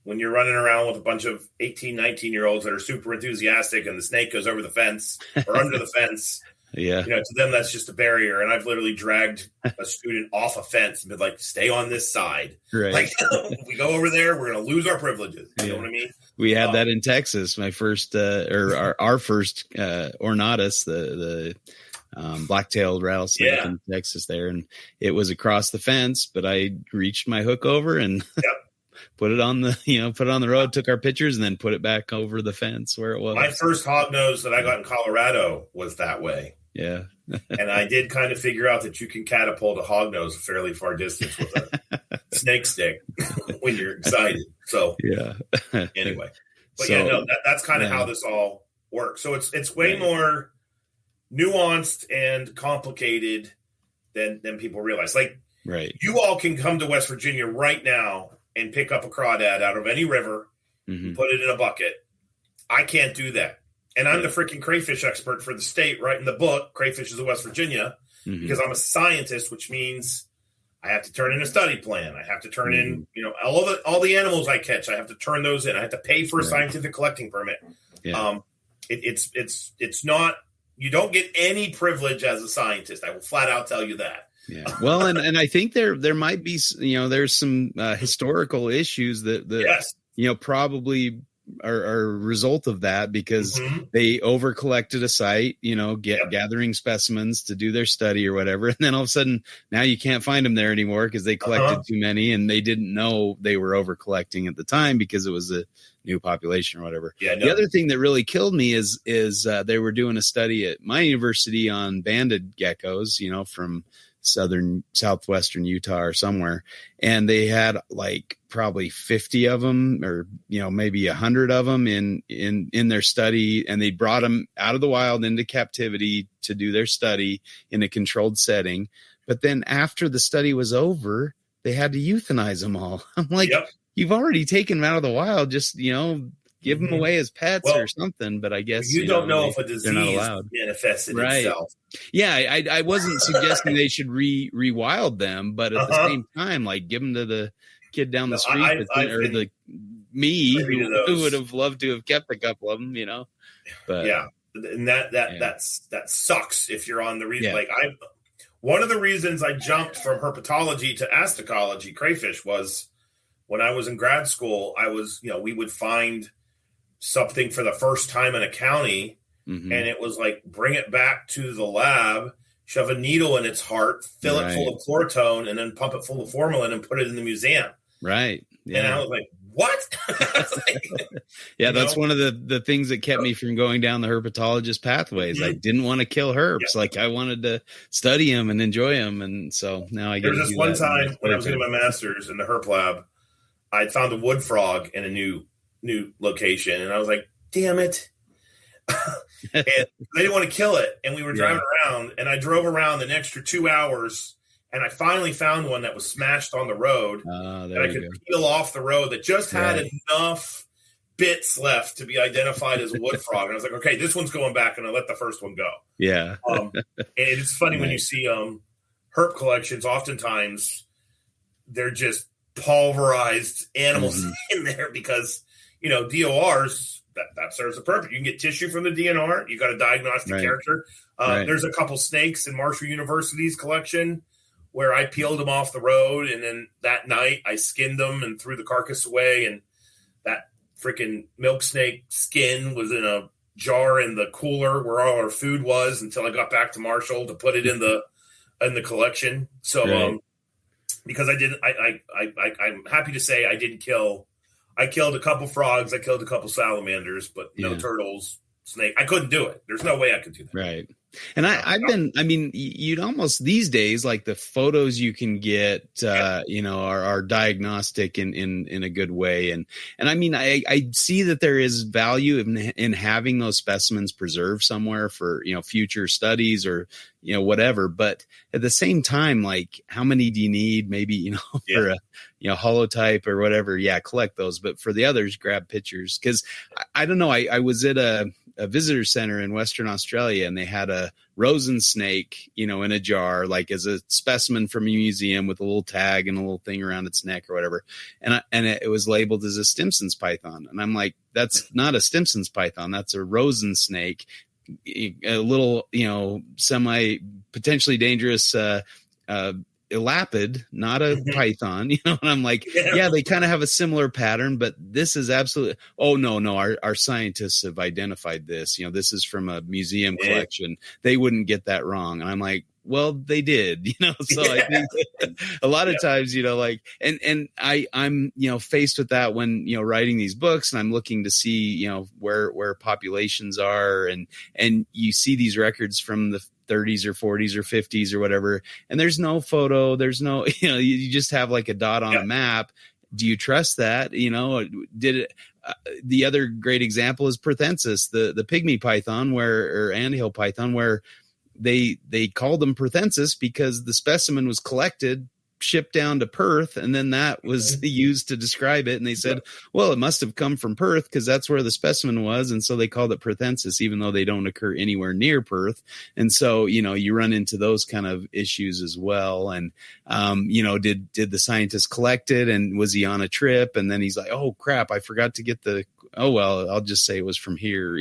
when you're running around with a bunch of 18, 19-year-olds that are super enthusiastic and the snake goes over the fence or under the fence, to them, that's just a barrier. And I've literally dragged a student off a fence and been like, stay on this side. Right. Like, if we go over there, we're going to lose our privileges. You know what I mean? We had that in Texas. My first, our first Ornatus, the black-tailed rattlesnake in Texas there, and it was across the fence, but I reached my hook over and put it on the road, took our pictures, and then put it back over the fence where it was. My first hognose that I got in Colorado was that way. Yeah. And I did kind of figure out that you can catapult a hognose a fairly far distance with a snake stick when you're excited. So anyway, but that's kind of how this all works. So it's way more nuanced and complicated than people realize. Like, you all can come to West Virginia right now and pick up a crawdad out of any river, put it in a bucket. I can't do that. And I'm the freaking crayfish expert for the state, writing the book, Crayfishes of West Virginia, because I'm a scientist, which means I have to turn in a study plan. I have to turn in, all the animals I catch. I have to turn those in. I have to pay for a scientific collecting permit. Yeah. It's not, you don't get any privilege as a scientist. I will flat out tell you that. Yeah. Well, and I think there might be, there's some historical issues that probably are a result of that, because they over collected a site, gathering specimens to do their study or whatever. And then all of a sudden now you can't find them there anymore because they collected too many, and they didn't know they were over collecting at the time because it was a new population or whatever. Yeah, The other thing that really killed me is they were doing a study at my university on banded geckos, from southwestern Utah or somewhere. And they had like probably 50 of them, or, maybe 100 of them in their study. And they brought them out of the wild into captivity to do their study in a controlled setting. But then after the study was over, they had to euthanize them all. I'm like, you've already taken them out of the wild. Just, give them away as pets or something. But I guess you don't know if a disease manifested itself. Yeah, I wasn't suggesting they should rewild them, but at the same time, like, give them to the kid down the street, who would have loved to have kept a couple of them, But and that sucks if you're on the reason. Like, one of the reasons I jumped from herpetology to asticology, crayfish, was when I was in grad school. I was, we would find something for the first time in a county, and it was like, bring it back to the lab, shove a needle in its heart, fill it full Right. of chlorotone, and then pump it full of formalin and put it in the museum. Right. And I Yeah. was like, what? I was like, Yeah, you that's know? one of the things that kept me from going down the herpetologist pathways. I Mhm. didn't want to kill herps. Yeah. Like I wanted to study them and enjoy them. And so now I There get was to this do one that. in my time when I was spare getting my master's in the herp lab, I found a wood frog in a new location, and I was like, damn it. And they didn't want to kill it. And we were driving around, and I drove around an extra 2 hours, and I finally found one that was smashed on the road that there I you could go. peel off the road that just had Right. enough bits left to be identified as a wood frog. And I was like, okay, this one's going back, and I let the first one go. Yeah. And it's funny when you Right. see herp collections, oftentimes they're just pulverized animals in there because, DORs, that serves a purpose. You can get tissue from the DNR. You got a diagnostic Right. character. Right. There's a couple snakes in Marshall University's collection where I peeled them off the road, and then that night I skinned them and threw the carcass away, and that freaking milk snake skin was in a jar in the cooler where all our food was until I got back to Marshall to put it in the collection. So Right. because I'm happy to say I didn't kill. I killed a couple frogs. I killed a couple salamanders, but no turtles, snake. I couldn't do it. There's no way I could do that. Right. And you'd almost these days, like the photos you can get, are diagnostic in a good way. And I mean, I see that there is value in having those specimens preserved somewhere for, future studies or, whatever. But at the same time, like how many do you need? Maybe, for a, holotype or whatever. Yeah. Collect those. But for the others, grab pictures. Cause I don't know. I was at a visitor center in Western Australia, and they had a rosen snake, in a jar, like as a specimen from a museum with a little tag and a little thing around its neck or whatever. And it was labeled as a Stimson's python. And I'm like, that's not a Stimson's python. That's a rosen snake, a little, semi potentially dangerous, elapid, not a python, and I'm like, yeah, they kind of have a similar pattern, but this is absolutely, no, our scientists have identified this, this is from a museum collection. They wouldn't get that wrong. And I'm like, well, they did, so I think a lot of times, and I'm, faced with that when, writing these books, and I'm looking to see, where populations are, and you see these records from the 30s or 40s or 50s or whatever, and there's no photo, there's no, you just have like a dot on a map. Do you trust that? Did it? The other great example is Perthensis, the pygmy python, or anthill python, where they called them Perthensis because the specimen was collected, shipped down to Perth, and then that was used to describe it. And they said, well, it must have come from Perth because that's where the specimen was. And so they called it Perthensis, even though they don't occur anywhere near Perth. And so, you run into those kind of issues as well. And, did the scientist collect it, and was he on a trip? And then he's like, oh crap, I forgot to get I'll just say it was from here,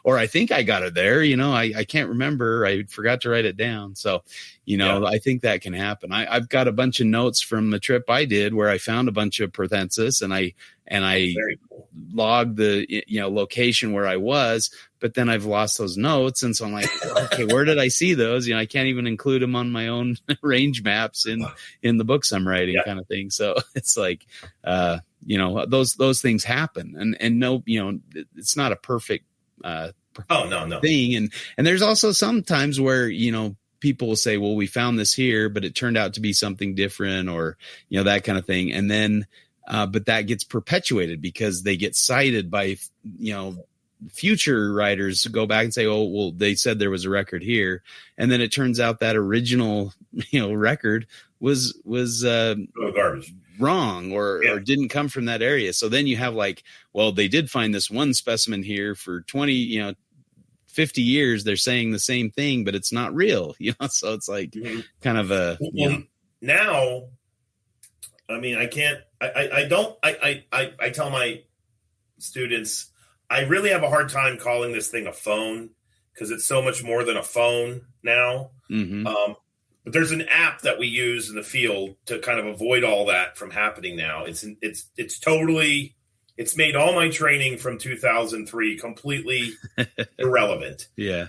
or I think I got it there, I can't remember. I forgot to write it down. So, I think that can happen. I've got a bunch of notes from a trip I did where I found a bunch of Perthensis, and I Very cool. logged the, location where I was, but then I've lost those notes. And so I'm like, okay, where did I see those? I can't even include them on my own range maps in the books I'm writing, kind of thing. So it's like, those things happen, and no, it's not a perfect, no thing. And there's also some times where, people will say, well, we found this here, but it turned out to be something different, or, that kind of thing. And then, but that gets perpetuated because they get cited by, future writers go back and say, oh, well, they said there was a record here. And then it turns out that original, record was garbage. wrong or didn't come from that area. So then you have like, well, they did find this one specimen here for 20, 50 years. They're saying the same thing, but it's not real, so it's like kind of a, now, I mean, I can't, I tell my students, I really have a hard time calling this thing a phone because it's so much more than a phone now. But there's an app that we use in the field to kind of avoid all that from happening now. It's totally, it's made all my training from 2003 completely irrelevant. Yeah.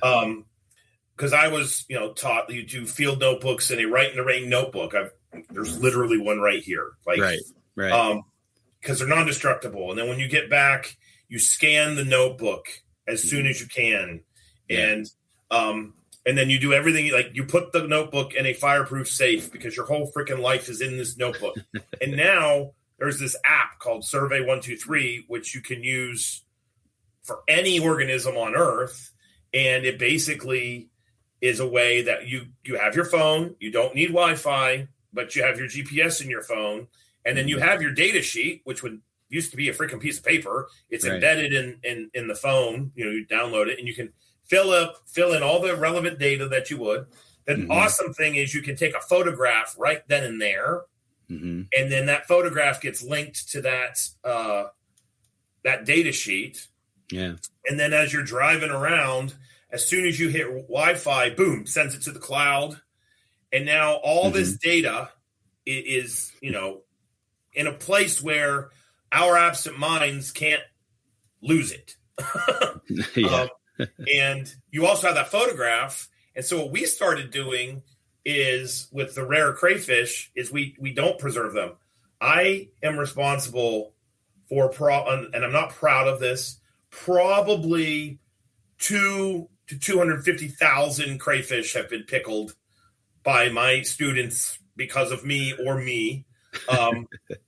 because I was, taught that you do field notebooks and a Right in the Rain notebook. There's literally one right here. Like, right. Because they're non-destructible. And then when you get back, you scan the notebook as soon as you can. And then you do everything, like you put the notebook in a fireproof safe because your whole freaking life is in this notebook. And now there's this app called Survey 123, which you can use for any organism on Earth. And it basically is a way that you have your phone, you don't need Wi-Fi, but you have your GPS in your phone. And then you have your data sheet, which used to be a freaking piece of paper. It's embedded in the phone. You download it and you can fill in all the relevant data that you would. The awesome thing is you can take a photograph right then and there. And then that photograph gets linked to that data sheet. Yeah. And then as you're driving around, as soon as you hit Wi-Fi, boom, sends it to the cloud. And now all this data is, in a place where our absent minds can't lose it. And you also have that photograph. And so what we started doing is with the rare crayfish is we don't preserve them. I am responsible for, and I'm not proud of this, probably 2 to 250,000 crayfish have been pickled by my students because of me or me.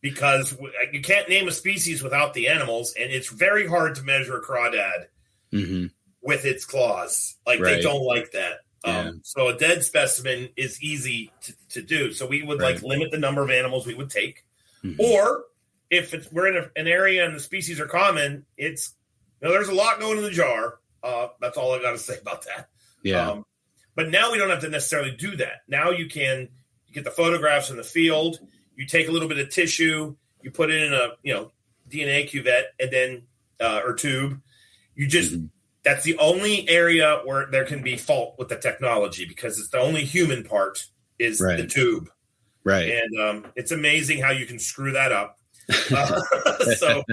Because you can't name a species without the animals, and it's very hard to measure a crawdad with its claws. Like they don't like that. So a dead specimen is easy to do. So we would limit the number of animals we would take, or if we're in an area and the species are common, there's a lot going in the jar. That's all I got to say about that. Yeah. But now we don't have to necessarily do that. Now you get the photographs in the field. You take a little bit of tissue, you put it in a DNA cuvette, and then or tube. You just that's the only area where there can be fault with the technology because it's the only human part is the tube. Right. And it's amazing how you can screw that up. So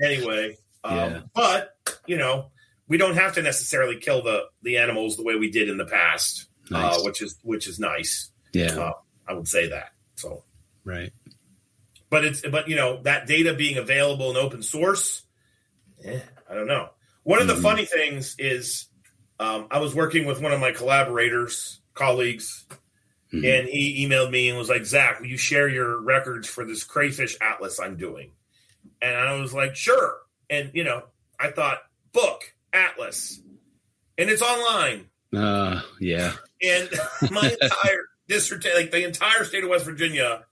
anyway, but we don't have to necessarily kill the animals the way we did in the past, which is nice. Yeah, I would say that. So right, but that data being available in open source, I don't know. One of the funny things is I was working with one of my colleagues, and he emailed me and was like, Zach, will you share your records for this crayfish atlas I'm doing? And I was like, sure. And, I thought, book, atlas. And it's online. Yeah. And my entire district, like the entire state of West Virginia,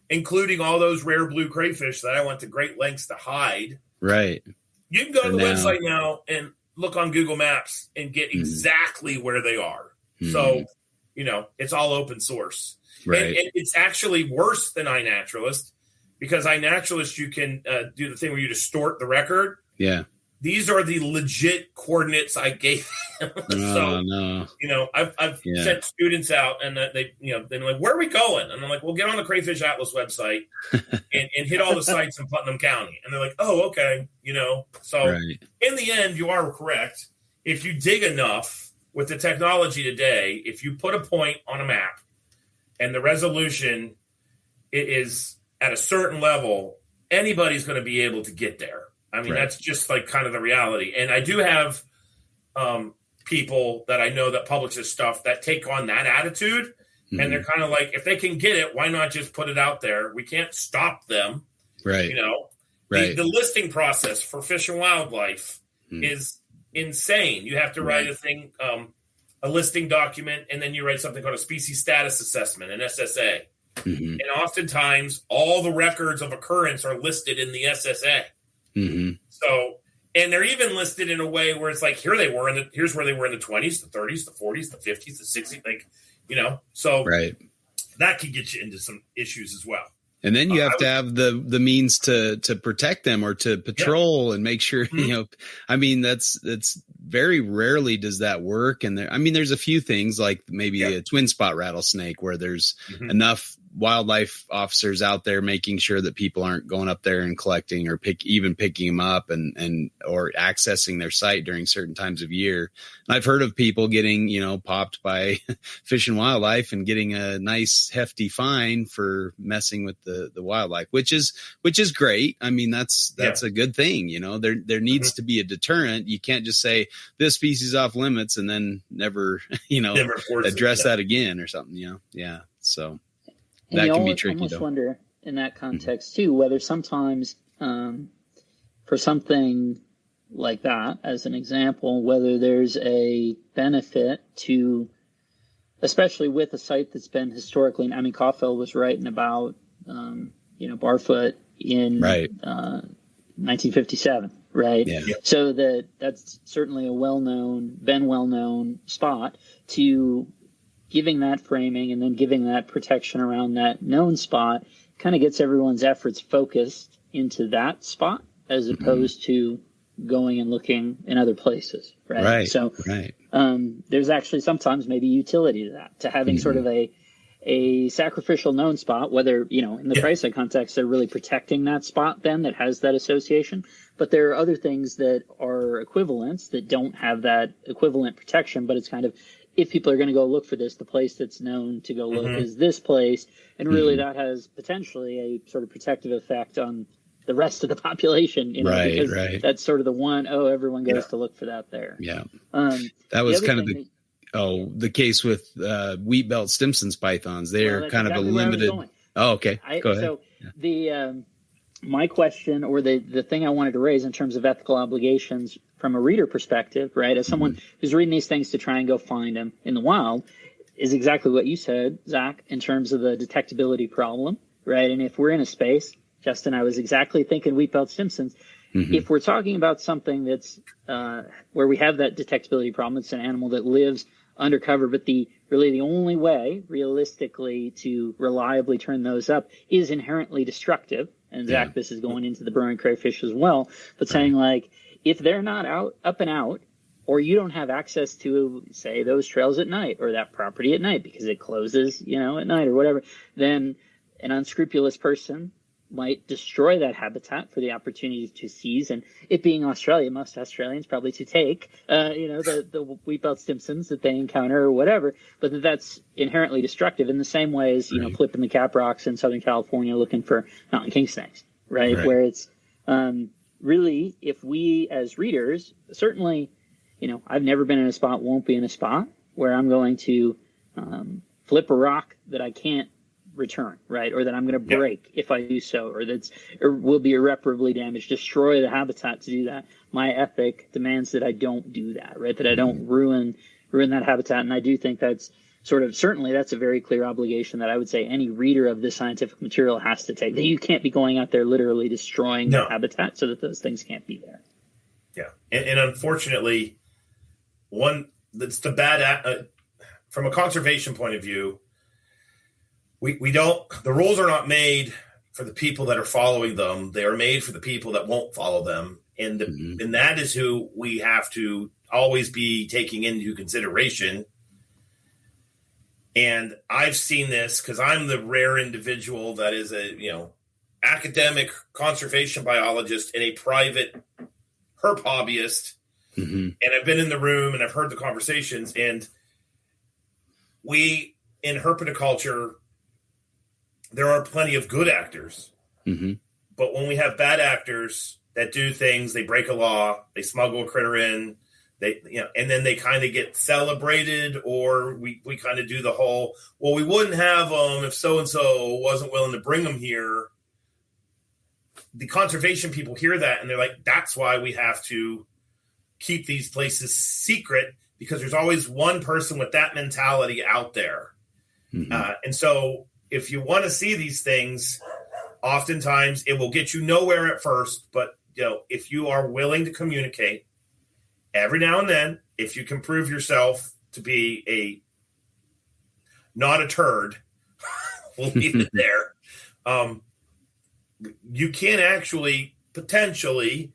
including all those rare blue crayfish that I went to great lengths to hide. Right. You can go to the website now and look on Google Maps and get exactly where they are. So, it's all open source. Right. And it's actually worse than iNaturalist because iNaturalist, you can do the thing where you distort the record. Yeah. These are the legit coordinates I gave him. I've sent students out and they're like, where are we going? And I'm like, well, get on the Crayfish Atlas website and hit all the sites in Putnam County. And they're like, oh, okay. So in the end, you are correct. If you dig enough with the technology today, if you put a point on a map and the resolution is at a certain level, anybody's going to be able to get there. I mean, that's just like kind of the reality. And I do have people that I know that publish this stuff that take on that attitude. And they're kind of like, if they can get it, why not just put it out there? We can't stop them. Right. The listing process for Fish and Wildlife is insane. You have to write a listing document, and then you write something called a species status assessment, an SSA. And oftentimes all the records of occurrence are listed in the SSA. So, and they're even listed in a way where it's like, here's where they were in the 20s, the 30s, the 40s, the 50s, the 60s, so that could get you into some issues as well. And then you have to have the means to protect them or to patrol and make sure, that's very rarely does that work. And there's a few things like maybe a twin spot rattlesnake where there's enough wildlife officers out there making sure that people aren't going up there and collecting or picking them up and or accessing their site during certain times of year. And I've heard of people getting, popped by Fish and Wildlife and getting a nice hefty fine for messing with the wildlife, which is great. I mean, that's a good thing. There needs to be a deterrent. You can't just say this species off limits and then never address that again or something, Yeah. So and that you can be tricky. Almost wonder in that context too, whether sometimes for something like that, as an example, whether there's a benefit to, especially with a site that's been historically, I mean, Caulfield was writing about, Barfoot in 1957, right? Yeah. So that's certainly a well-known spot. To giving that framing and then giving that protection around that known spot kind of gets everyone's efforts focused into that spot as opposed to going and looking in other places, right? So there's actually sometimes maybe utility to that, to having sort of a sacrificial known spot, whether, in the Christ context, they're really protecting that spot then that has that association. But there are other things that are equivalents that don't have that equivalent protection, but it's kind of, if people are going to go look for this, the place that's known to go look is this place. And really that has potentially a sort of protective effect on the rest of the population, because that's sort of the one, everyone goes to look for that there. Yeah. That was kind of the case with wheat belt Stimson's pythons. They're kind of a limited. Oh, okay. Go ahead. So my question, or the thing I wanted to raise in terms of ethical obligations from a reader perspective, right, as someone who's reading these things to try and go find them in the wild, is exactly what you said, Zach, in terms of the detectability problem, right? And if we're in a space, Justin, I was exactly thinking wheat belt Stimsons. If we're talking about something that's where we have that detectability problem, it's an animal that lives undercover, but the only way realistically to reliably turn those up is inherently destructive. And Zach, this is going into the burrowing crayfish as well, but saying like, if they're not up and out, or you don't have access to, say, those trails at night or that property at night because it closes, at night or whatever, then an unscrupulous person might destroy that habitat for the opportunity to seize. And it being Australia, most Australians probably to take, the wheat belt Stimsons that they encounter or whatever, but that's inherently destructive in the same way as, flipping the cap rocks in Southern California looking for mountain king snakes, right? Where it's really, if we as readers, certainly, I've never been in a spot, won't be in a spot where I'm going to flip a rock that I can't return, right? Or that I'm going to break if I do so, or will be irreparably damaged, destroy the habitat to do that. My ethic demands that I don't do that, right? That I don't ruin that habitat. And I do think that's certainly that's a very clear obligation that I would say any reader of this scientific material has to take. That you can't be going out there literally destroying the habitat so that those things can't be there. Yeah. And unfortunately, that's the bad, from a conservation point of view, we don't, the rules are not made for the people that are following them. They are made for the people that won't follow them. And and that is who we have to always be taking into consideration. And I've seen this because I'm the rare individual that is a, academic conservation biologist and a private herp hobbyist. And I've been in the room and I've heard the conversations, and we in herpetoculture, there are plenty of good actors, but when we have bad actors that do things, they break a law, they smuggle a critter in, and then they kind of get celebrated, or we kind of do the whole, well, we wouldn't have them if so-and-so wasn't willing to bring them here. The conservation people hear that and they're like, that's why we have to keep these places secret, because there's always one person with that mentality out there. And so if you want to see these things, oftentimes it will get you nowhere at first, but if you are willing to communicate every now and then, if you can prove yourself to be not a turd, we'll leave it there. You can actually potentially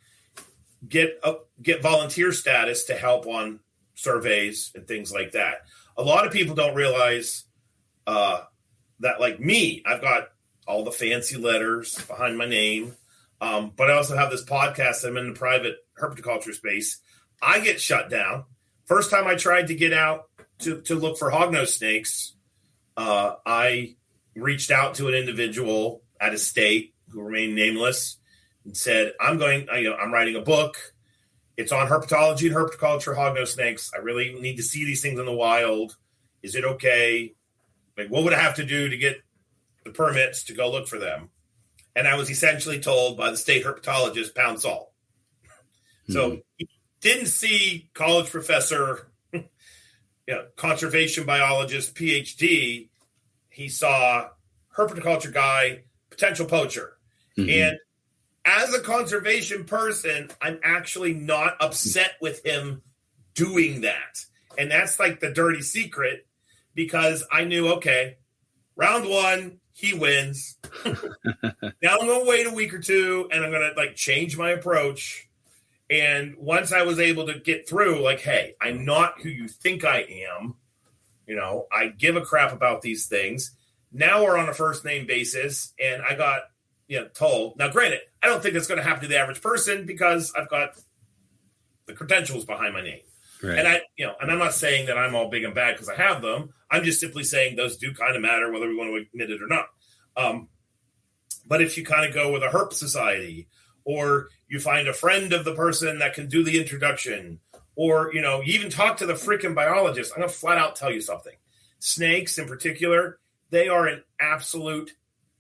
get volunteer status to help on surveys and things like that. A lot of people don't realize that like me, I've got all the fancy letters behind my name. But I also have this podcast. I'm in the private herpetoculture space. I get shut down. First time I tried to get out to look for hognose snakes, I reached out to an individual at a state who remained nameless and said, I'm writing a book. It's on herpetology and herpetoculture hognose snakes. I really need to see these things in the wild. Is it okay? Like, what would I have to do to get the permits to go look for them? And I was essentially told by the state herpetologist, pound salt. So he didn't see college professor, conservation biologist, PhD. He saw herpetoculture guy, potential poacher. And as a conservation person, I'm actually not upset with him doing that. And that's like the dirty secret, because I knew, okay, round one, he wins. Now I'm going to wait a week or two, and I'm going to change my approach. And once I was able to get through, hey, I'm not who you think I am. I give a crap about these things. Now we're on a first name basis, and I got told. Now, granted, I don't think it's going to happen to the average person because I've got the credentials behind my name. Right. And and I'm not saying that I'm all big and bad because I have them. I'm just simply saying those do kind of matter whether we want to admit it or not. But if you kind of go with a herp society, or you find a friend of the person that can do the introduction, or, you even talk to the freaking biologist, I'm going to flat out tell you something. Snakes in particular, they are an absolute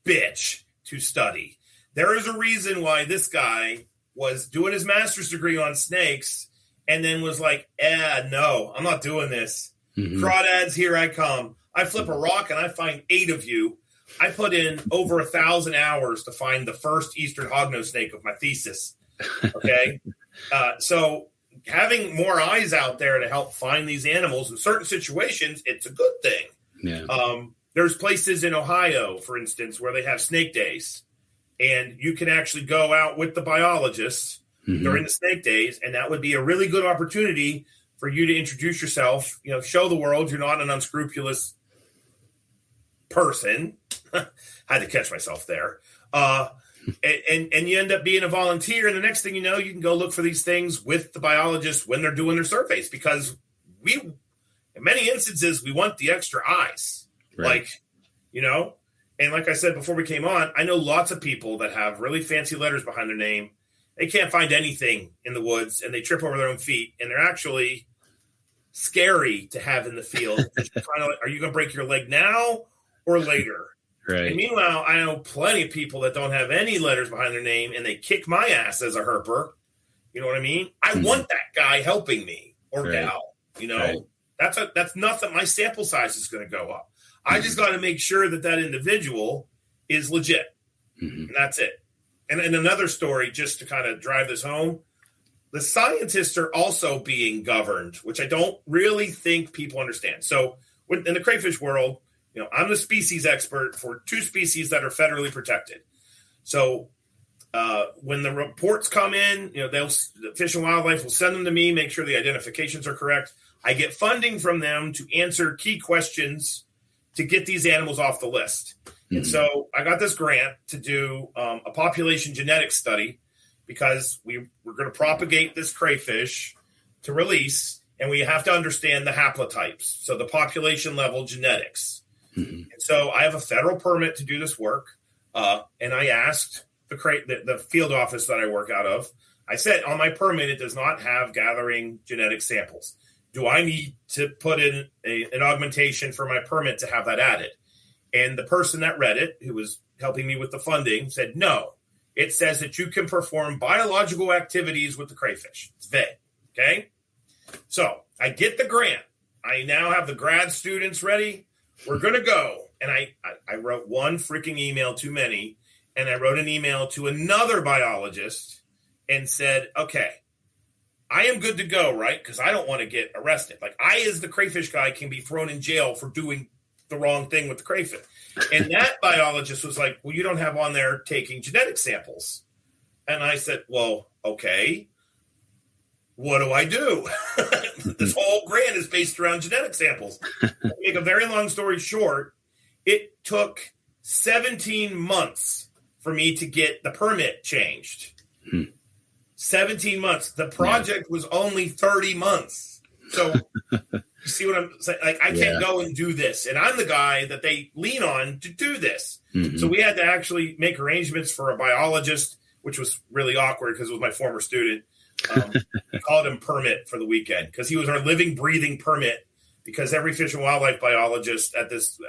bitch to study. There is a reason why this guy was doing his master's degree on snakes and then was like, no, I'm not doing this. Crawdads, here I come. I flip a rock and I find 8 of you. I put in over 1,000 hours to find the first eastern hognose snake of my thesis. Okay. So having more eyes out there to help find these animals in certain situations, it's a good thing. Yeah. There's places in Ohio, for instance, where they have snake days, and you can actually go out with the biologists during the snake days. And that would be a really good opportunity for you to introduce yourself, show the world you're not an unscrupulous person. Had to catch myself there. And you end up being a volunteer. And the next thing you know, you can go look for these things with the biologists when they're doing their surveys, because in many instances, we want the extra eyes. Right. And like I said before we came on, I know lots of people that have really fancy letters behind their name. They can't find anything in the woods, and they trip over their own feet, and they're actually scary to have in the field. Kind of like, are you going to break your leg now or later? Right. And meanwhile, I know plenty of people that don't have any letters behind their name, and they kick my ass as a herper. You know what I mean? I want that guy helping me or gal. That's nothing. My sample size is going to go up. I just got to make sure that individual is legit. And that's it. And another story, just to kind of drive this home, the scientists are also being governed, which I don't really think people understand. So in the crayfish world, I'm the species expert for 2 species that are federally protected. So when the reports come in, Fish and Wildlife will send them to me, make sure the identifications are correct. I get funding from them to answer key questions to get these animals off the list. And so I got this grant to do a population genetics study, because we're going to propagate this crayfish to release, and we have to understand the haplotypes, so the population level genetics. And so I have a federal permit to do this work, and I asked the field office that I work out of, I said, on my permit, it does not have gathering genetic samples. Do I need to put in an augmentation for my permit to have that added? And the person that read it, who was helping me with the funding, said, no, it says that you can perform biological activities with the crayfish. It's vague. Okay. So I get the grant. I now have the grad students ready. We're going to go. And I wrote one freaking email too many. And I wrote an email to another biologist and said, okay, I am good to go, right? Because I don't want to get arrested. I, as the crayfish guy, can be thrown in jail for doing the wrong thing with the crayfish. And that biologist was like, well, you don't have on there taking genetic samples. And I said, well, okay, what do I do? This whole grant is based around genetic samples. To make a very long story short, It took 17 months for me to get the permit changed. 17 months. The project was only 30 months. So you see what I'm saying? Like, I can't go and do this. And I'm the guy that they lean on to do this. So we had to actually make arrangements for a biologist, which was really awkward because it was my former student. We called him Permit for the weekend because he was our living, breathing permit, because every fish and wildlife biologist at this,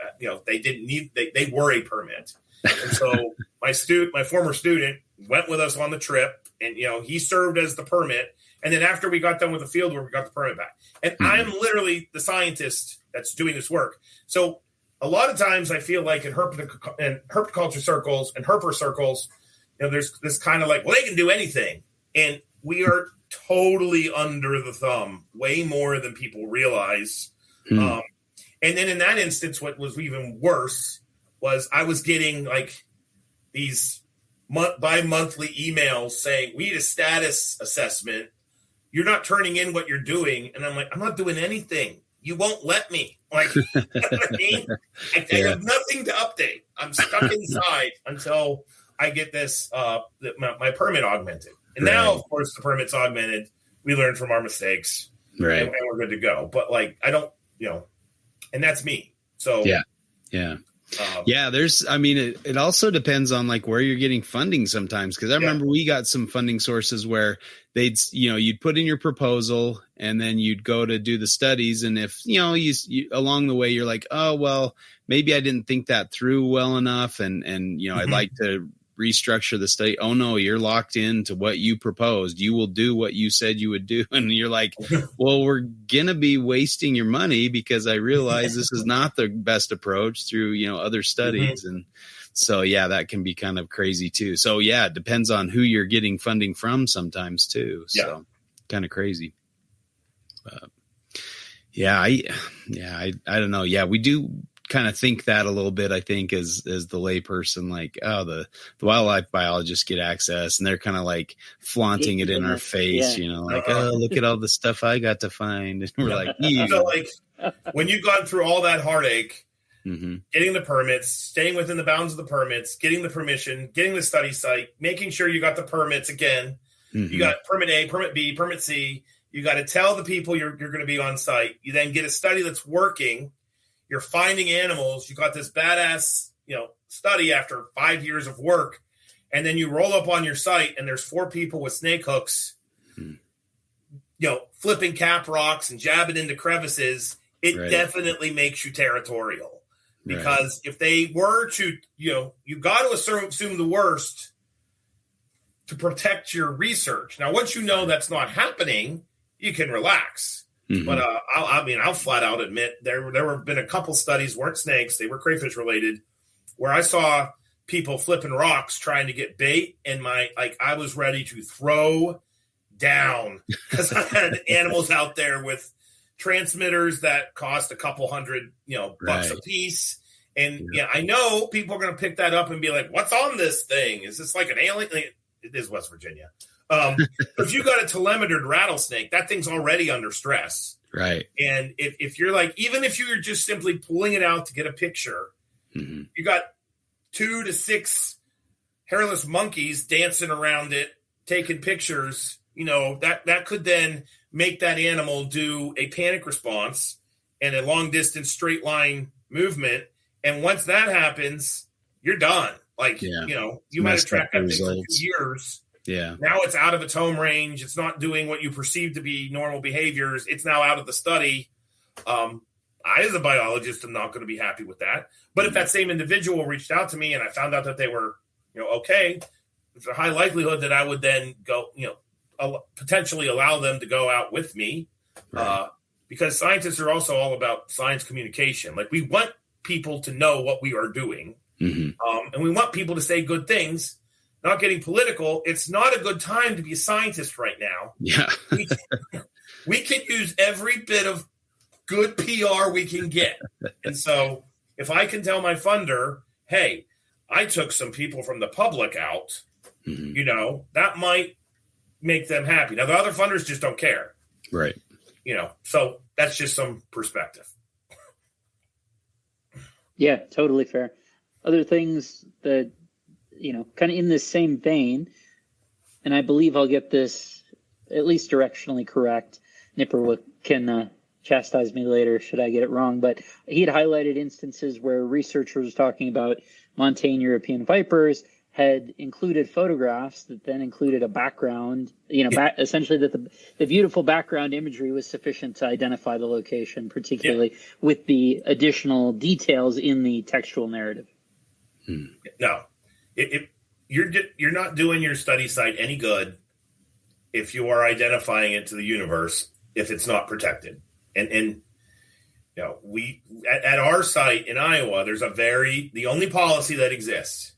they didn't need, they were a permit. And so my former student went with us on the trip, and, he served as the permit. And then after we got done with the field work, we got the permit back. And I'm literally the scientist that's doing this work. So a lot of times I feel like in herpetoculture circles and herper circles, there's this kind of like, well, they can do anything. And we are totally under the thumb, way more than people realize. And then in that instance, what was even worse was I was getting like these bi-monthly emails saying, we need a status assessment. You're not turning in what you're doing. And I'm like, I'm not doing anything. You won't let me. Like, you know what I mean? I have nothing to update. I'm stuck inside until I get this, my permit augmented. And now, of course, the permit's augmented. We learn from our mistakes. Right. And we're good to go. But like, I don't, and that's me. So, it also depends on like where you're getting funding sometimes. Cause I remember we got some funding sources where you'd put in your proposal and then you'd go to do the studies. And if, you along the way, you're like, oh, well, maybe I didn't think that through well enough. And I'd like to restructure the study. Oh no, you're locked into what you proposed. You will do what you said you would do. And you're like, well, we're going to be wasting your money because I realize this is not the best approach through, other studies. And so, that can be kind of crazy too. So it depends on who you're getting funding from sometimes too. So kind of crazy. I don't know. Yeah, we do kind of think that a little bit, I think, as the layperson, like, oh, the wildlife biologists get access and they're kind of like flaunting it in our face, oh, look at all the stuff I got to find. And we're like, so like when you've gone through all that heartache, getting the permits, staying within the bounds of the permits, getting the permission, getting the study site, making sure you got the permits again, you got permit A, permit B, permit C, you got to tell the people you're going to be on site. You then get a study that's working. You're finding animals. You got this badass, study after 5 years of work. And then you roll up on your site and there's 4 people with snake hooks, flipping cap rocks and jabbing into crevices. It definitely makes you territorial, because if they were to, you got to assume the worst to protect your research. Now, once you know that's not happening, you can relax. But I'll flat out admit there have been a couple studies, weren't snakes, they were crayfish related, where I saw people flipping rocks trying to get bait, and I was ready to throw down because I had animals out there with transmitters that cost a couple $100, bucks a piece. And I know people are going to pick that up and be like, "What's on this thing? Is this like an alien?" It is West Virginia. If you got a telemetered rattlesnake, that thing's already under stress. Right. And if you're like, even if you're just simply pulling it out to get a picture, you got 2 to 6 hairless monkeys dancing around it, taking pictures, that could then make that animal do a panic response and a long distance straight line movement. And once that happens, you're done. Like, you might have tracked that thing for 2 years. Yeah. Now it's out of its home range. It's not doing what you perceive to be normal behaviors. It's now out of the study. I, as a biologist, am not going to be happy with that. But if that same individual reached out to me and I found out that they were, okay, there's a high likelihood that I would then go, potentially allow them to go out with me. Because scientists are also all about science communication. Like, we want people to know what we are doing. And we want people to say good things. Not getting political, it's not a good time to be a scientist right now. Yeah. we can use every bit of good PR we can get. And so if I can tell my funder, hey, I took some people from the public out, that might make them happy. Now, the other funders just don't care. Right. So that's just some perspective. Yeah, totally fair. Other things that, kind of in this same vein, and I believe I'll get this at least directionally correct. Nipper can chastise me later should I get it wrong, but he had highlighted instances where researchers were talking about montane European vipers had included photographs that then included a background, essentially that the beautiful background imagery was sufficient to identify the location, particularly with the additional details in the textual narrative. No, you're not doing your study site any good if you are identifying it to the universe if it's not protected. And we at our site in Iowa, there's the only policy that exists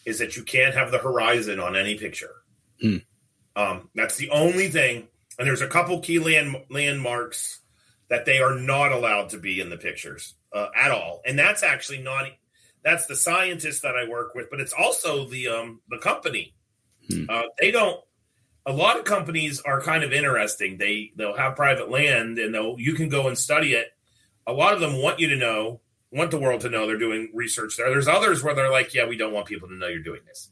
is that you can't have the horizon on any picture. That's the only thing. And there's a couple key landmarks that they are not allowed to be in the pictures at all. And that's actually that's the scientists that I work with, but it's also the company. A lot of companies are kind of interesting. They'll have private land and you can go and study it. A lot of them want the world to know they're doing research there. There's others where they're like, yeah, we don't want people to know you're doing this.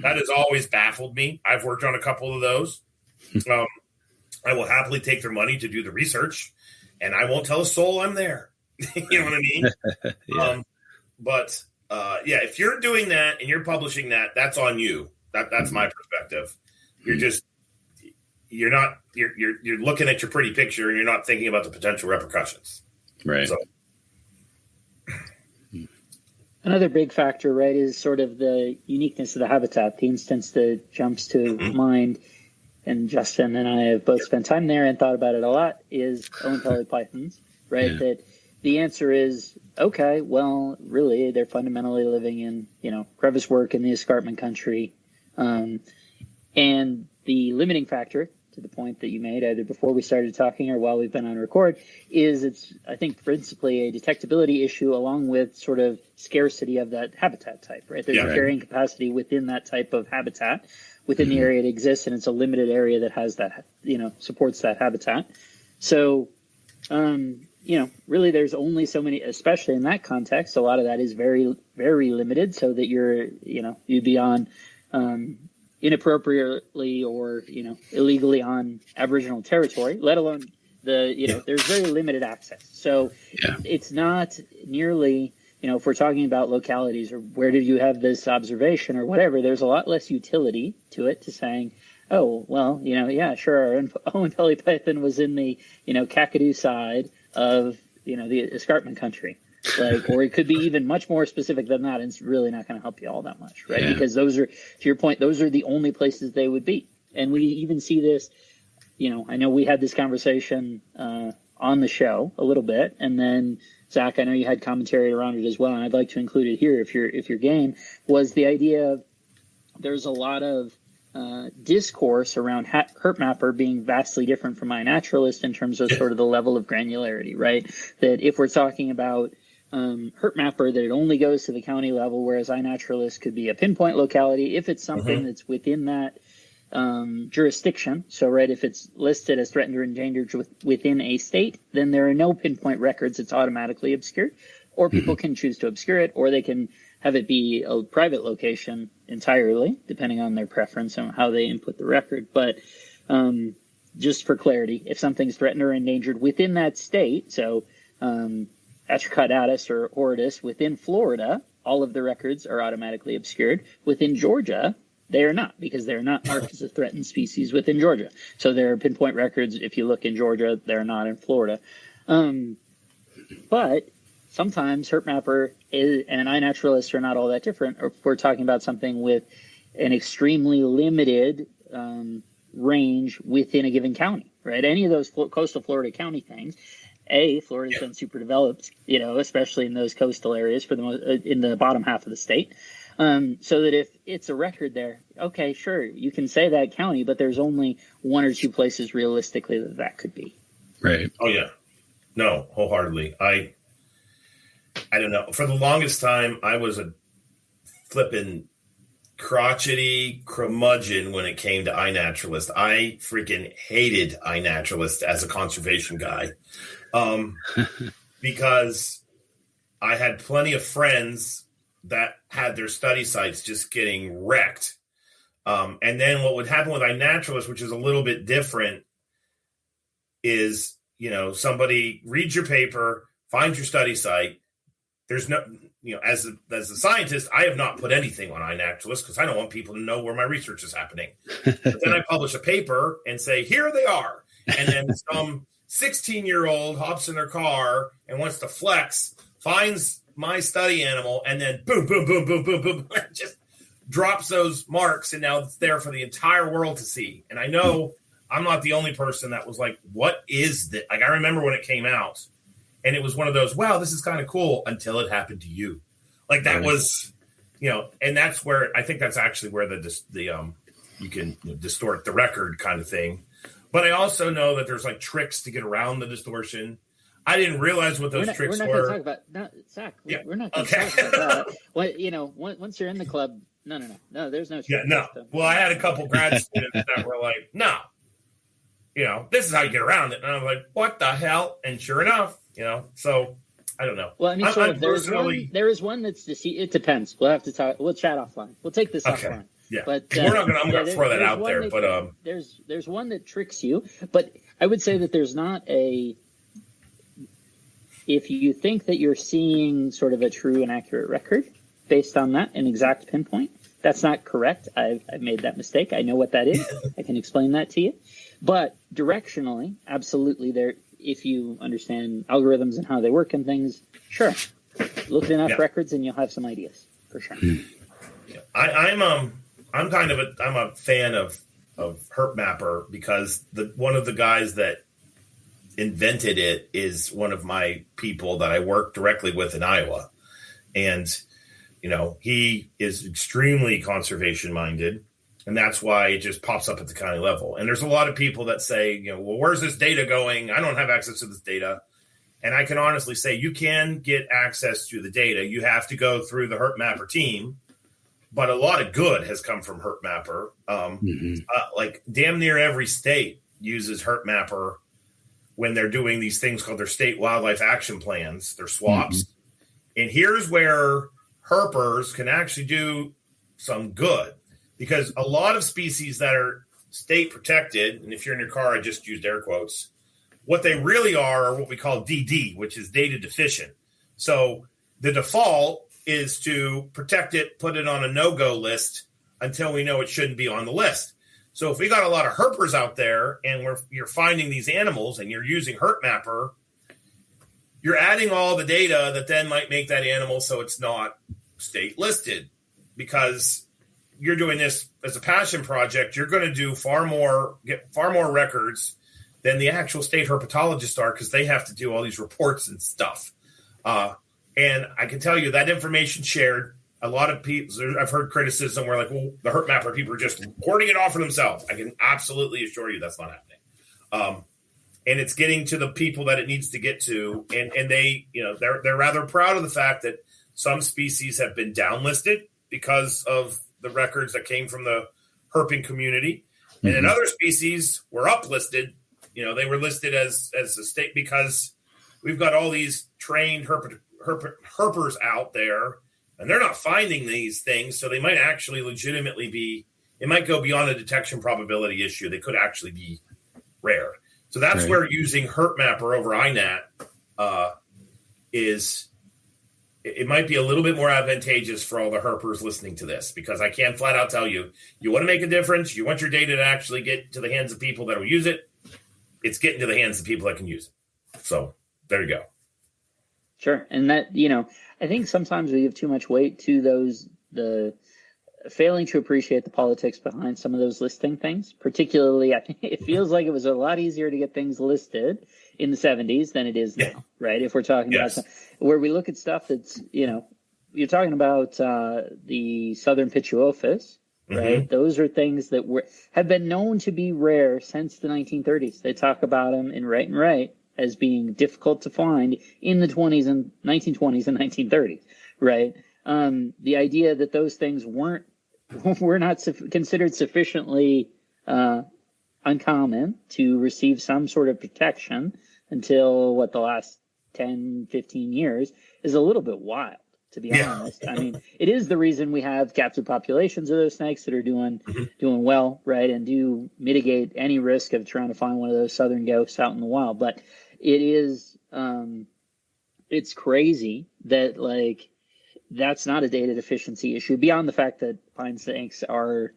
That has always baffled me. I've worked on a couple of those. I will happily take their money to do the research, and I won't tell a soul I'm there. You know what I mean? If you're doing that and you're publishing that, that's on you. That's my perspective. You're looking at your pretty picture and you're not thinking about the potential repercussions. Right. So. Another big factor, right, is sort of the uniqueness of the habitat. The instance that jumps to mind, and Justin and I have both spent time there and thought about it a lot, is Oenpelli pythons, right? Yeah. That the answer is, okay, well, really, they're fundamentally living in, crevice work in the escarpment country. And the limiting factor, to the point that you made either before we started talking or while we've been on record, is it's, I think, principally a detectability issue along with sort of scarcity of that habitat type, right? There's a carrying capacity within that type of habitat, within the area it exists, and it's a limited area that has that, supports that habitat. So, really there's only so many, especially in that context, a lot of that is very, very limited, so that you'd be on, inappropriately or illegally on Aboriginal territory, let alone there's very limited access. So it's not nearly, if we're talking about localities or where did you have this observation or whatever, there's a lot less utility to it, to saying, oh, well, sure, our Oenpelli python was in the Kakadu side of the escarpment country. Or it could be even much more specific than that, and it's really not going to help you all that much, right? Yeah. Because those are, to your point, those are the only places they would be. And we even see this, I know we had this conversation on the show a little bit, and then Zach, I know you had commentary around it as well, and I'd like to include it here if you're game, was the idea of there's a lot of discourse around HerpMapper being vastly different from iNaturalist in terms of sort of the level of granularity, right? That if we're talking about HerpMapper, that it only goes to the county level, whereas iNaturalist could be a pinpoint locality if it's something that's within that jurisdiction. So, right, if it's listed as threatened or endangered within a state, then there are no pinpoint records. It's automatically obscured, or people can choose to obscure it, or they can have it be a private location entirely, depending on their preference and how they input the record. But just for clarity, if something's threatened or endangered within that state, so Atracodatus or Horridus within Florida, all of the records are automatically obscured. Within Georgia, they are not, because they're not marked as a threatened species within Georgia. So there are pinpoint records. If you look in Georgia, they're not in Florida. But sometimes HerpMapper and iNaturalist are not all that different. Or if we're talking about something with an extremely limited range within a given county, right? Any of those coastal Florida county things, Florida's been super developed, especially in those coastal areas for the most, in the bottom half of the state. So that if it's a record there, okay, sure, you can say that county, but there's only one or two places realistically that could be. Right. Oh yeah. No, wholeheartedly. I don't know. For the longest time, I was a flippin' crotchety curmudgeon when it came to iNaturalist. I freaking hated iNaturalist as a conservation guy. Because I had plenty of friends that had their study sites just getting wrecked. And then what would happen with iNaturalist, which is a little bit different, is, somebody reads your paper, finds your study site. There's no, as a scientist, I have not put anything on iNaturalist because I don't want people to know where my research is happening. But then I publish a paper and say, here they are. And then some 16-year-old hops in their car and wants to flex, finds my study animal, and then boom, boom, boom, boom, boom, boom, just drops those marks, and now it's there for the entire world to see. And I know I'm not the only person that was like, what is this? Like, I remember when it came out, and it was one of those, wow, this is kind of cool, until it happened to you. Like, that was, and that's where, I think that's actually where you can distort the record kind of thing. But I also know that there's like tricks to get around the distortion. I didn't realize what those tricks were. We're not going to talk about Zach. Yeah. We're not going to talk about that. Once you're in the club, no, there's no. Yeah, no. Well, I had a couple grad students that were like, no, this is how you get around it. And I'm like, what the hell? And sure enough, so I don't know. Well, I mean, there is one that's it depends. We'll have to talk. We'll chat offline. We'll take this offline. Yeah, but I'm going to throw that out there. But there's one that tricks you. But I would say that there's not a. If you think that you're seeing sort of a true and accurate record based on that, an exact pinpoint, that's not correct. I've made that mistake. I know what that is. I can explain that to you. But directionally, absolutely, there. If you understand algorithms and how they work and things, sure. Look at enough records and you'll have some ideas for sure. Yeah. I'm a fan of Herp Mapper because one of the guys that invented it is one of my people that I work directly with in Iowa. And, he is extremely conservation minded. And that's why it just pops up at the county level. And there's a lot of people that say, well, where's this data going? I don't have access to this data. And I can honestly say you can get access to the data. You have to go through the Herp Mapper team. But a lot of good has come from Herp Mapper. Like damn near every state uses Herp Mapper when they're doing these things called their state wildlife action plans, their swaps. And here's where herpers can actually do some good, because a lot of species that are state protected, and if you're in your car, I just used air quotes, what they really are what we call DD, which is data deficient. So the default is to protect it, put it on a no-go list until we know it shouldn't be on the list. So if we got a lot of herpers out there and you're finding these animals and you're using Herp Mapper, you're adding all the data that then might make that animal so it's not state listed, because you're doing this as a passion project. You're going to do get far more records than the actual state herpetologists are, because they have to do all these reports and stuff. And I can tell you that information shared, a lot of people, I've heard criticism where like, well, the Herp Mapper people are just hoarding it all for themselves. I can absolutely assure you that's not happening. And it's getting to the people that it needs to get to. And they, they're rather proud of the fact that some species have been downlisted because of the records that came from the herping community. And then other species were uplisted. They were listed as a state because we've got all these trained herpers out there, and they're not finding these things. So they might actually legitimately it might go beyond a detection probability issue. They could actually be rare. So that's where using Herp Mapper over INAT it might be a little bit more advantageous for all the herpers listening to this, because I can flat out tell you, you want to make a difference. You want your data to actually get to the hands of people that will use it. It's getting to the hands of people that can use it. So there you go. Sure. And that, I think sometimes we give too much weight to the failing to appreciate the politics behind some of those listing things. Particularly, I think it feels like it was a lot easier to get things listed in the 70s than it is now, right? If we're talking about where we look at stuff that's, you're talking about the Southern Pituophis, right? Those are things that have been known to be rare since the 1930s. They talk about them in Right and Right as being difficult to find in the 1920s and 1930s, right? The idea that those things were not considered sufficiently uncommon to receive some sort of protection until the last 10, 15 years is a little bit wild, to be honest. I mean, it is the reason we have captive populations of those snakes that are doing well, right, and do mitigate any risk of trying to find one of those southern ghosts out in the wild. But it is, it's crazy that, like, that's not a data deficiency issue beyond the fact that pine snakes are,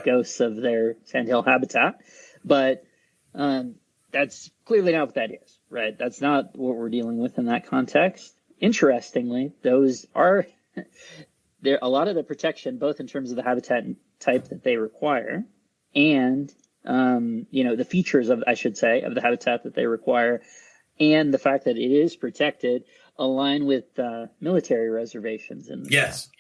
ghosts of their sandhill habitat. But that's clearly not what that is, right? That's not what we're dealing with in that context. Interestingly, those are there. A lot of the protection, both in terms of the habitat type that they require, and the features of, I should say, of the habitat that they require, and the fact that it is protected, align with military reservations. And yes,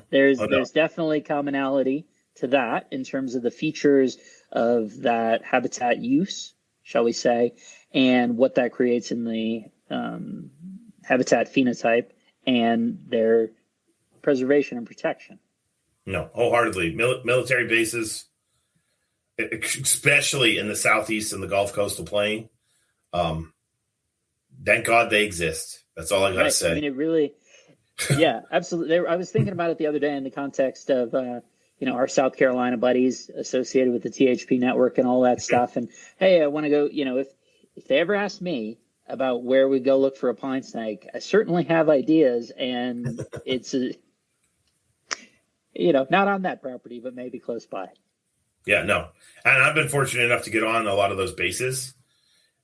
there's definitely commonality to that in terms of the features of that habitat use, shall we say, and what that creates in the habitat phenotype and their preservation and protection. No, wholeheartedly. Military bases, especially in the Southeast and the Gulf Coastal Plain, thank God they exist. That's all I got to say. I mean, it really, yeah, absolutely. I was thinking about it the other day in the context of, our South Carolina buddies associated with the THP network and all that stuff. And, hey, I want to go, if they ever ask me about where we go look for a pine snake, I certainly have ideas, and it's, not on that property, but maybe close by. Yeah, no. And I've been fortunate enough to get on a lot of those bases,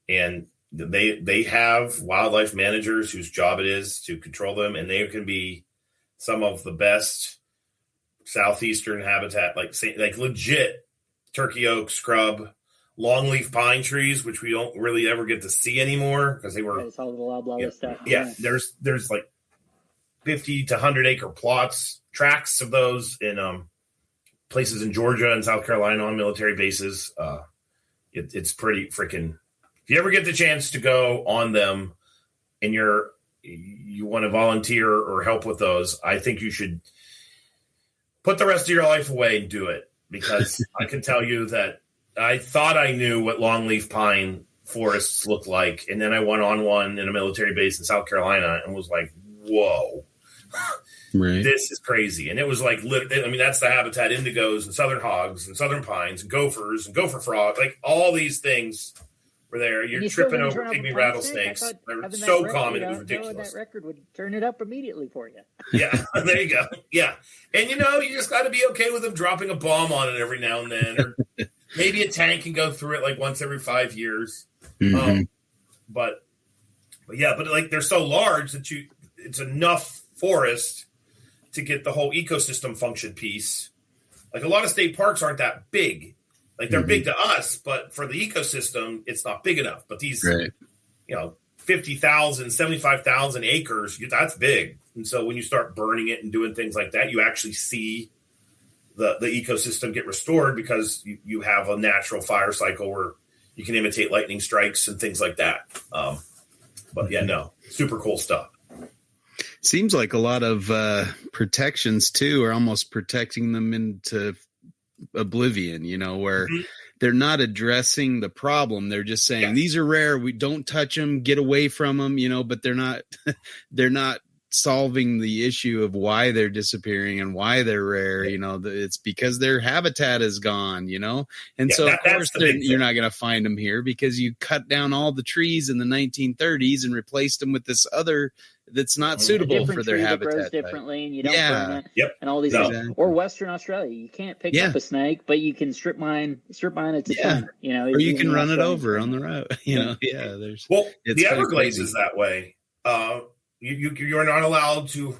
and they have wildlife managers whose job it is to control them, and they can be some of the best southeastern habitat, like legit turkey oak, scrub, longleaf pine trees, which we don't really ever get to see anymore because they were it's all the blah blah stuff. Yeah, there's like 50 to 100 acre plots, tracts of those in places in Georgia and South Carolina on military bases. It's pretty freaking. If you ever get the chance to go on them and you want to volunteer or help with those, I think you should put the rest of your life away and do it, because I can tell you that I thought I knew what longleaf pine forests look like. And then I went on one in a military base in South Carolina and was like, whoa, right. This is crazy. And it was like, that's the habitat, indigos and southern hogs and southern pines and gophers and gopher frogs, like all these things were there. You're tripping over pygmy rattlesnakes. They're so common, it was ridiculous. That record would turn it up immediately for you. Yeah, there you go. Yeah. And, you just got to be okay with them dropping a bomb on it every now and then. Or maybe a tank can go through it like once every 5 years. Mm-hmm. But like they're so large that it's enough forest to get the whole ecosystem function piece. Like a lot of state parks aren't that big. Like they're big to us, but for the ecosystem, it's not big enough. But these, 50,000, 75,000 acres, that's big. And so when you start burning it and doing things like that, you actually see the ecosystem get restored, because you have a natural fire cycle where you can imitate lightning strikes and things like that. But yeah, no, super cool stuff. Seems like a lot of protections too are almost protecting them into oblivion, where they're not addressing the problem. They're just saying these are rare. We don't touch them, get away from them, but they're not solving the issue of why they're disappearing and why they're rare. It's because their habitat is gone, and so of course you're not going to find them here because you cut down all the trees in the 1930s and replaced them with this other that's not suitable for their habitat. Grows differently, and you don't burn it, and all these things. Or Western Australia, you can't pick up a snake, but you can strip mine it to center. Or you can run it over on the road. There's the Everglades is that way. You're not allowed to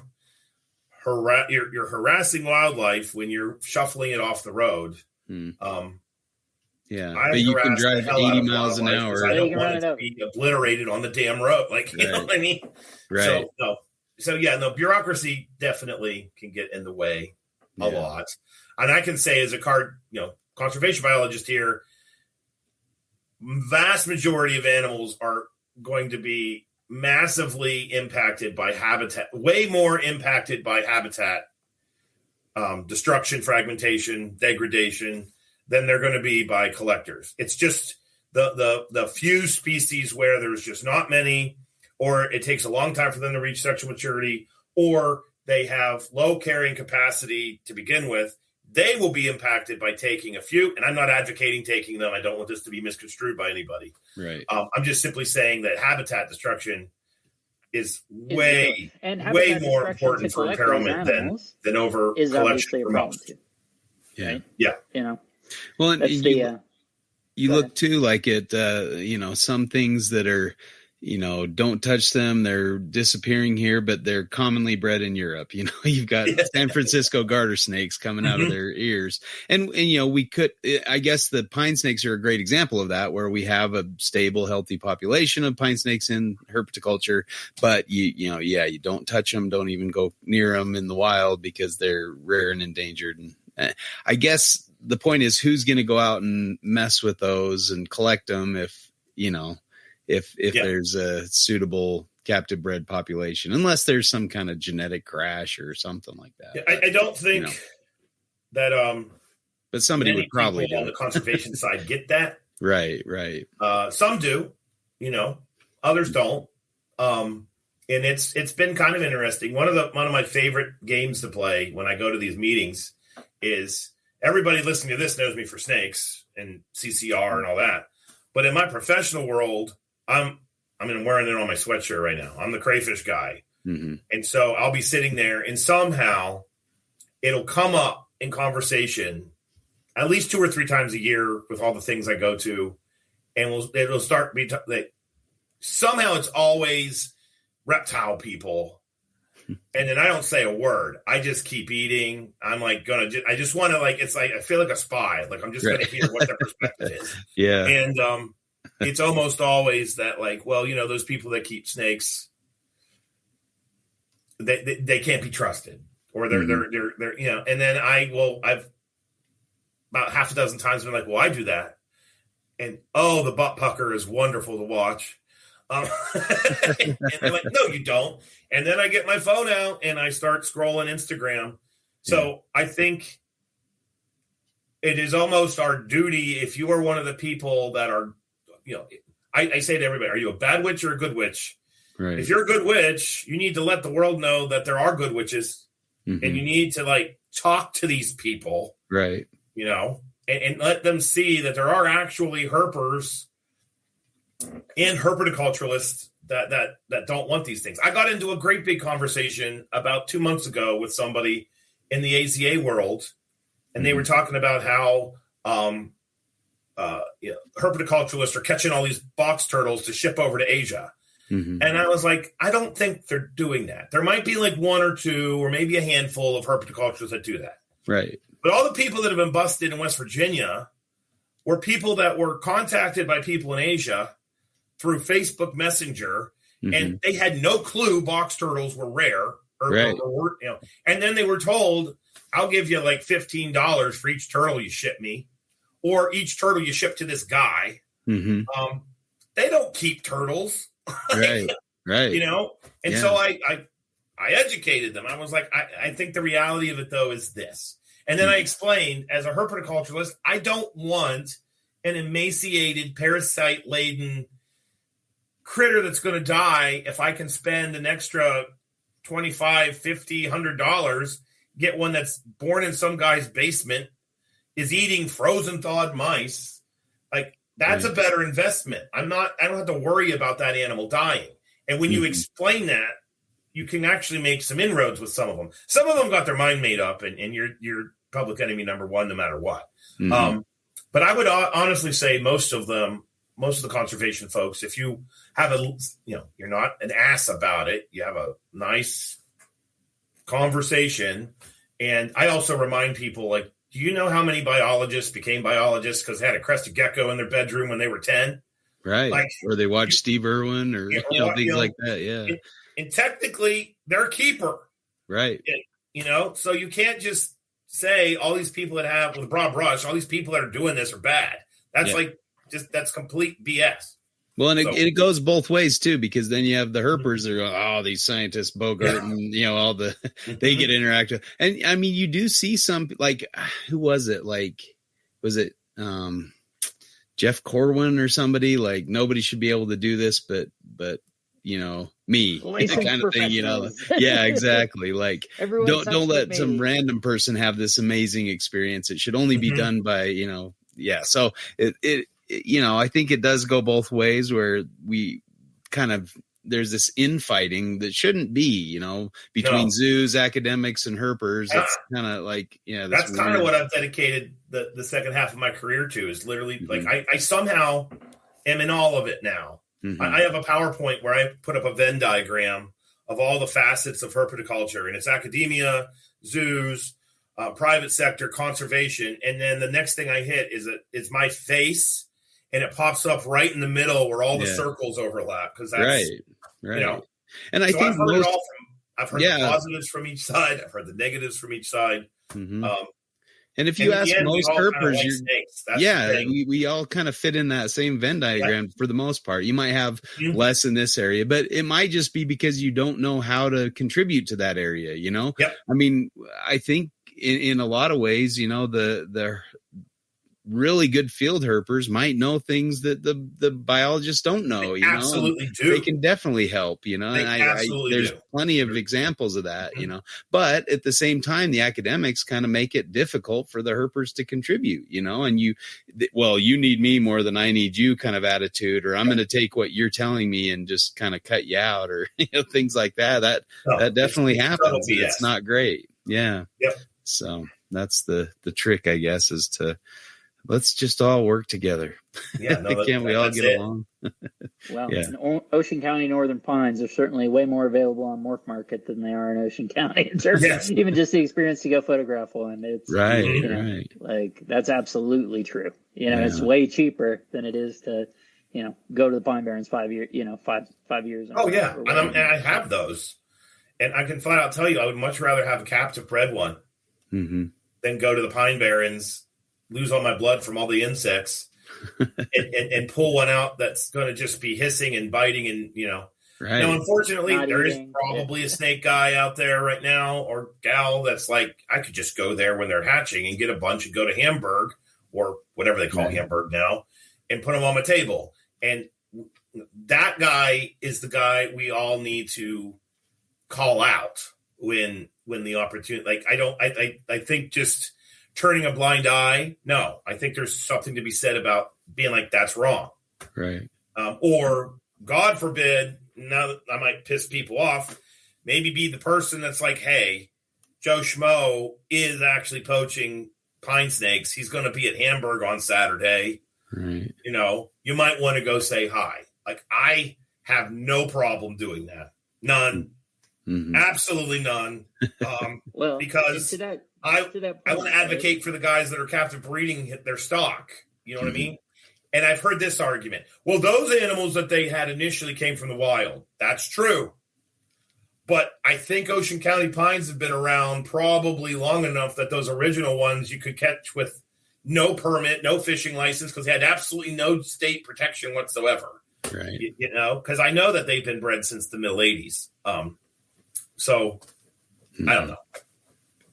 harass. You're harassing wildlife when you're shuffling it off the road. But you can drive 80 miles an hour. I don't want it to be obliterated on the damn road. You know what I mean? Right. So bureaucracy definitely can get in the way a lot. And I can say as a conservation biologist here, vast majority of animals are going to be massively impacted by habitat, way more impacted by habitat destruction, fragmentation, degradation than they're going to be by collectors. It's just the few species where there's just not many, or it takes a long time for them to reach sexual maturity, or they have low carrying capacity to begin with, they will be impacted by taking a few. And I'm not advocating taking them. I don't want this to be misconstrued by anybody. Right. I'm just simply saying that habitat destruction is way more important for impairment than over is collection obviously a for problem most. too. Yeah. Right? Yeah. You know, Well, and that's you look too like at, some things that are, don't touch them. They're disappearing here, but they're commonly bred in Europe. You've got San Francisco garter snakes coming out of their ears. And we could, I guess the pine snakes are a great example of that, where we have a stable, healthy population of pine snakes in herpetoculture, but you don't touch them. Don't even go near them in the wild because they're rare and endangered. And I guess the point is, who's going to go out and mess with those and collect them if there's a suitable captive bred population, unless there's some kind of genetic crash or something like that. Yeah, I don't think that but somebody would probably on the conservation side get that. Right. Some do, others don't. And it's been kind of interesting. One of my favorite games to play when I go to these meetings is, everybody listening to this knows me for snakes and CCR and all that. But in my professional world, I'm wearing it on my sweatshirt right now. I'm the crayfish guy. Mm-hmm. And so I'll be sitting there and somehow it'll come up in conversation at least 2 or 3 times a year with all the things I go to. And it'll start somehow it's always reptile people. And then I don't say a word. I just keep eating. I'm like I just want to it's like, I feel like a spy. Like I'm just going to hear what their perspective is. Yeah. And it's almost always that those people that keep snakes, they can't be trusted, or they're and then I've about half a dozen times been like, well, I do that. And the butt pucker is wonderful to watch. And they're like, no, you don't. And then I get my phone out and I start scrolling Instagram. So I think it is almost our duty, if you are one of the people that are, I say to everybody, are you a bad witch or a good witch? Right. If you're a good witch, you need to let the world know that there are good witches, and you need to talk to these people, right? And let them see that there are actually herpers and herpetoculturists that don't want these things. I got into a great big conversation about 2 months ago with somebody in the AZA world, and they were talking about how herpetoculturists are catching all these box turtles to ship over to Asia. And I was like, I don't think they're doing that. There might be 1 or 2 or maybe a handful of herpetoculturists that do that. Right. But all the people that have been busted in West Virginia were people that were contacted by people in Asia through Facebook Messenger, and they had no clue box turtles were rare, and then they were told, I'll give you $15 for each turtle you ship me, or each turtle you ship to this guy. They don't keep turtles, right? And so I educated them. I was like, I think the reality of it though is this, and then I explained, as a herpetoculturist, I don't want an emaciated, parasite laden critter that's going to die if I can spend an extra $25, $50, $100, get one that's born in some guy's basement, is eating frozen thawed mice. That's a better investment. I don't have to worry about that animal dying. And when you explain that, you can actually make some inroads with some of them. Some of them got their mind made up, and you're public enemy number 1, no matter what. But I would honestly say most of the conservation folks, if you have you're not an ass about it, you have a nice conversation. And I also remind people, do you know how many biologists became biologists because they had a crested gecko in their bedroom when they were 10? Right. Or they watched Steve Irwin or things like that. Yeah. And technically they're a keeper. Right. So you can't just say all these people that have, with a broad brush, all these people that are doing this are bad. That's that's complete BS. Well, and it goes both ways too, because then you have the herpers that are these scientists, Bogart, and all they get interactive. And I mean, you do see some, who was it? Was it Jeff Corwin or somebody? Nobody should be able to do this, but me Licensed kind of thing, Yeah, exactly. Like don't let some random person have this amazing experience. It should only be done by, yeah. So it I think it does go both ways, where we kind of, there's this infighting that shouldn't be, between zoos, academics, and herpers. It's kind of like, that's kind of what I've dedicated the second half of my career to, is literally like I somehow am in all of it now. I have a PowerPoint where I put up a Venn diagram of all the facets of herpetoculture, and it's academia, zoos, private sector, conservation, and then the next thing I hit is my face, and it pops up right in the middle where all the circles overlap, because that's right. And I think I've heard the positives from each side. I've heard the negatives from each side. And if you ask most herpers, we all kind of fit in that same Venn diagram for the most part. You might have less in this area, but it might just be because you don't know how to contribute to that area, I mean, I think in a lot of ways, the really good field herpers might know things that the biologists don't know. They absolutely do. They can definitely help. And there's plenty of examples of that. But at the same time, the academics kind of make it difficult for the herpers to contribute. And you need me more than I need you kind of attitude, or I'm going to take what you're telling me and just kind of cut you out, or things like that. That definitely happens. It's not great. Yeah. Yep. So that's the trick, I guess, is to, let's just all work together. Yeah, can't we all get along? Well, in Ocean County, Northern Pines are certainly way more available on Morph Market than they are in Ocean County. In terms of even just the experience to go photograph one. It's right. Like that's absolutely true. It's way cheaper than it is to, go to the Pine Barrens 5 years. 5 years. Oh yeah, and I have those, and I can flat out tell you, I would much rather have a captive bred one than go to the Pine Barrens, lose all my blood from all the insects, and pull one out that's going to just be hissing and biting, and Right. Now, unfortunately, there is probably a snake guy out there right now, or gal, that's like, I could just go there when they're hatching and get a bunch and go to Hamburg, or whatever they call Hamburg now, and put them on my table. And that guy is the guy we all need to call out when the opportunity, like, I think just turning a blind eye. No, I think there's something to be said about being like, that's wrong. Right. Or God forbid, now that I might piss people off, maybe be the person that's like, hey, Joe Schmo is actually poaching pine snakes. He's going to be at Hamburg on Saturday. Right. You might want to go say hi. Like, I have no problem doing that. None. Mm-hmm. Absolutely none. Well, because I want to advocate for the guys that are captive breeding their stock. You know what I mean? And I've heard this argument. Well, those animals that they had initially came from the wild. That's true. But I think Ocean County pines have been around probably long enough that those original ones you could catch with no permit, no fishing license, because they had absolutely no state protection whatsoever. Right. Because I know that they've been bred since the middle 80s. So I don't know.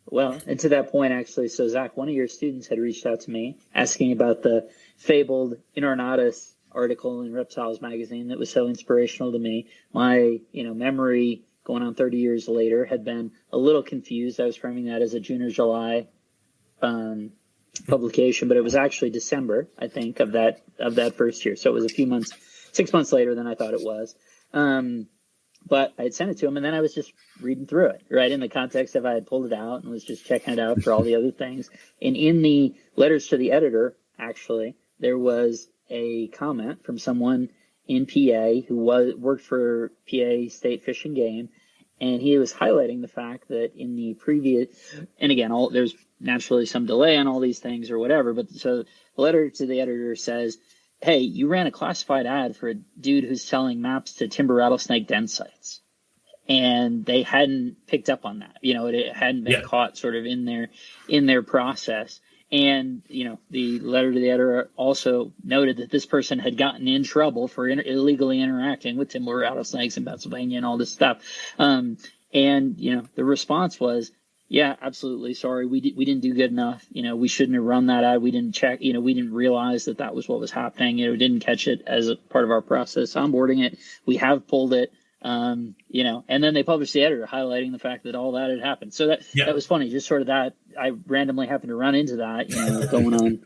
Well, and to that point, actually, so Zach, one of your students had reached out to me asking about the fabled Inornatus article in Reptiles magazine that was so inspirational to me. My, memory going on 30 years later had been a little confused. I was framing that as a June or July publication, but it was actually December, I think, of that first year. So it was a few months, 6 months later than I thought it was. But I had sent it to him, and then I was just reading through it, right, in the context of I had pulled it out and was just checking it out for all the other things. And in the letters to the editor, actually, there was a comment from someone in PA who worked for PA State Fish and Game, and he was highlighting the fact that in the previous, and again, there's naturally some delay on all these things or whatever, but so the letter to the editor says, hey, you ran a classified ad for a dude who's selling maps to timber rattlesnake den sites. And they hadn't picked up on that. It hadn't been caught sort of in their process. And, the letter to the editor also noted that this person had gotten in trouble for illegally interacting with timber rattlesnakes in Pennsylvania and all this stuff. And, the response was, yeah, absolutely. Sorry. We didn't do good enough. We shouldn't have run that ad. We didn't check, we didn't realize that was what was happening. Didn't catch it as a part of our process onboarding it. We have pulled it. You know, and then they published the editor highlighting the fact that all that had happened. So that was funny. Just sort of that I randomly happened to run into that, you know, going on,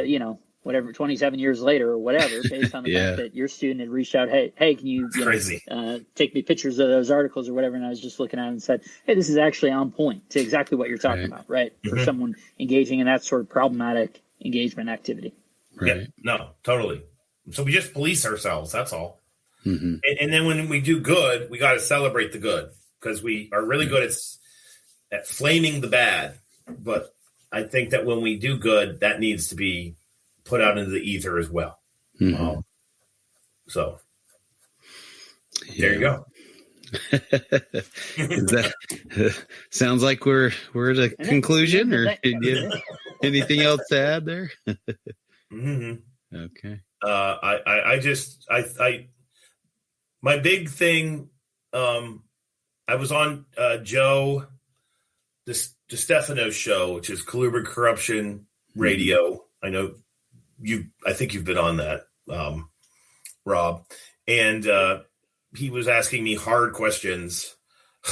you know, whatever, 27 years later or whatever, based on the fact that your student had reached out, hey, can you know, take me pictures of those articles or whatever? And I was just looking at it and said, hey, this is actually on point to exactly what you're talking about, right? For someone engaging in that sort of problematic engagement activity. Right. Yeah, no, totally. So we just police ourselves. That's all. And then when we do good, we got to celebrate the good, because we are really good at flaming the bad. But I think that when we do good, that needs to be put out into the ether as well. So there you go. Sounds like we're at a conclusion, or anything else to add there? Okay. My big thing, I was on Joe DeStefano's show, which is Collubric Corruption Radio. I know I think you've been on that, Rob. And he was asking me hard questions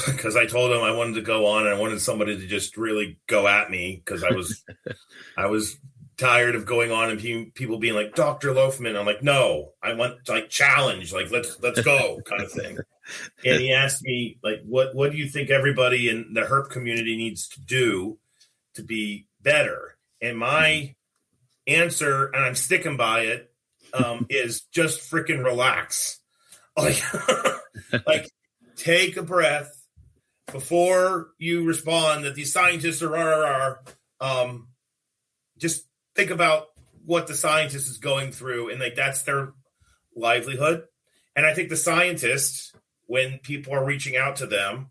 because I told him I wanted to go on and I wanted somebody to just really go at me, because I was tired of going on and people being like, Dr. Loughman. I'm like, no, I want like challenge, like let's go kind of thing. And he asked me, like, what do you think everybody in the herp community needs to do to be better? And my answer, and I'm sticking by it, is just freaking relax. Like take a breath before you respond that these scientists are just think about what the scientist is going through, and like that's their livelihood. And I think the scientists, when people are reaching out to them,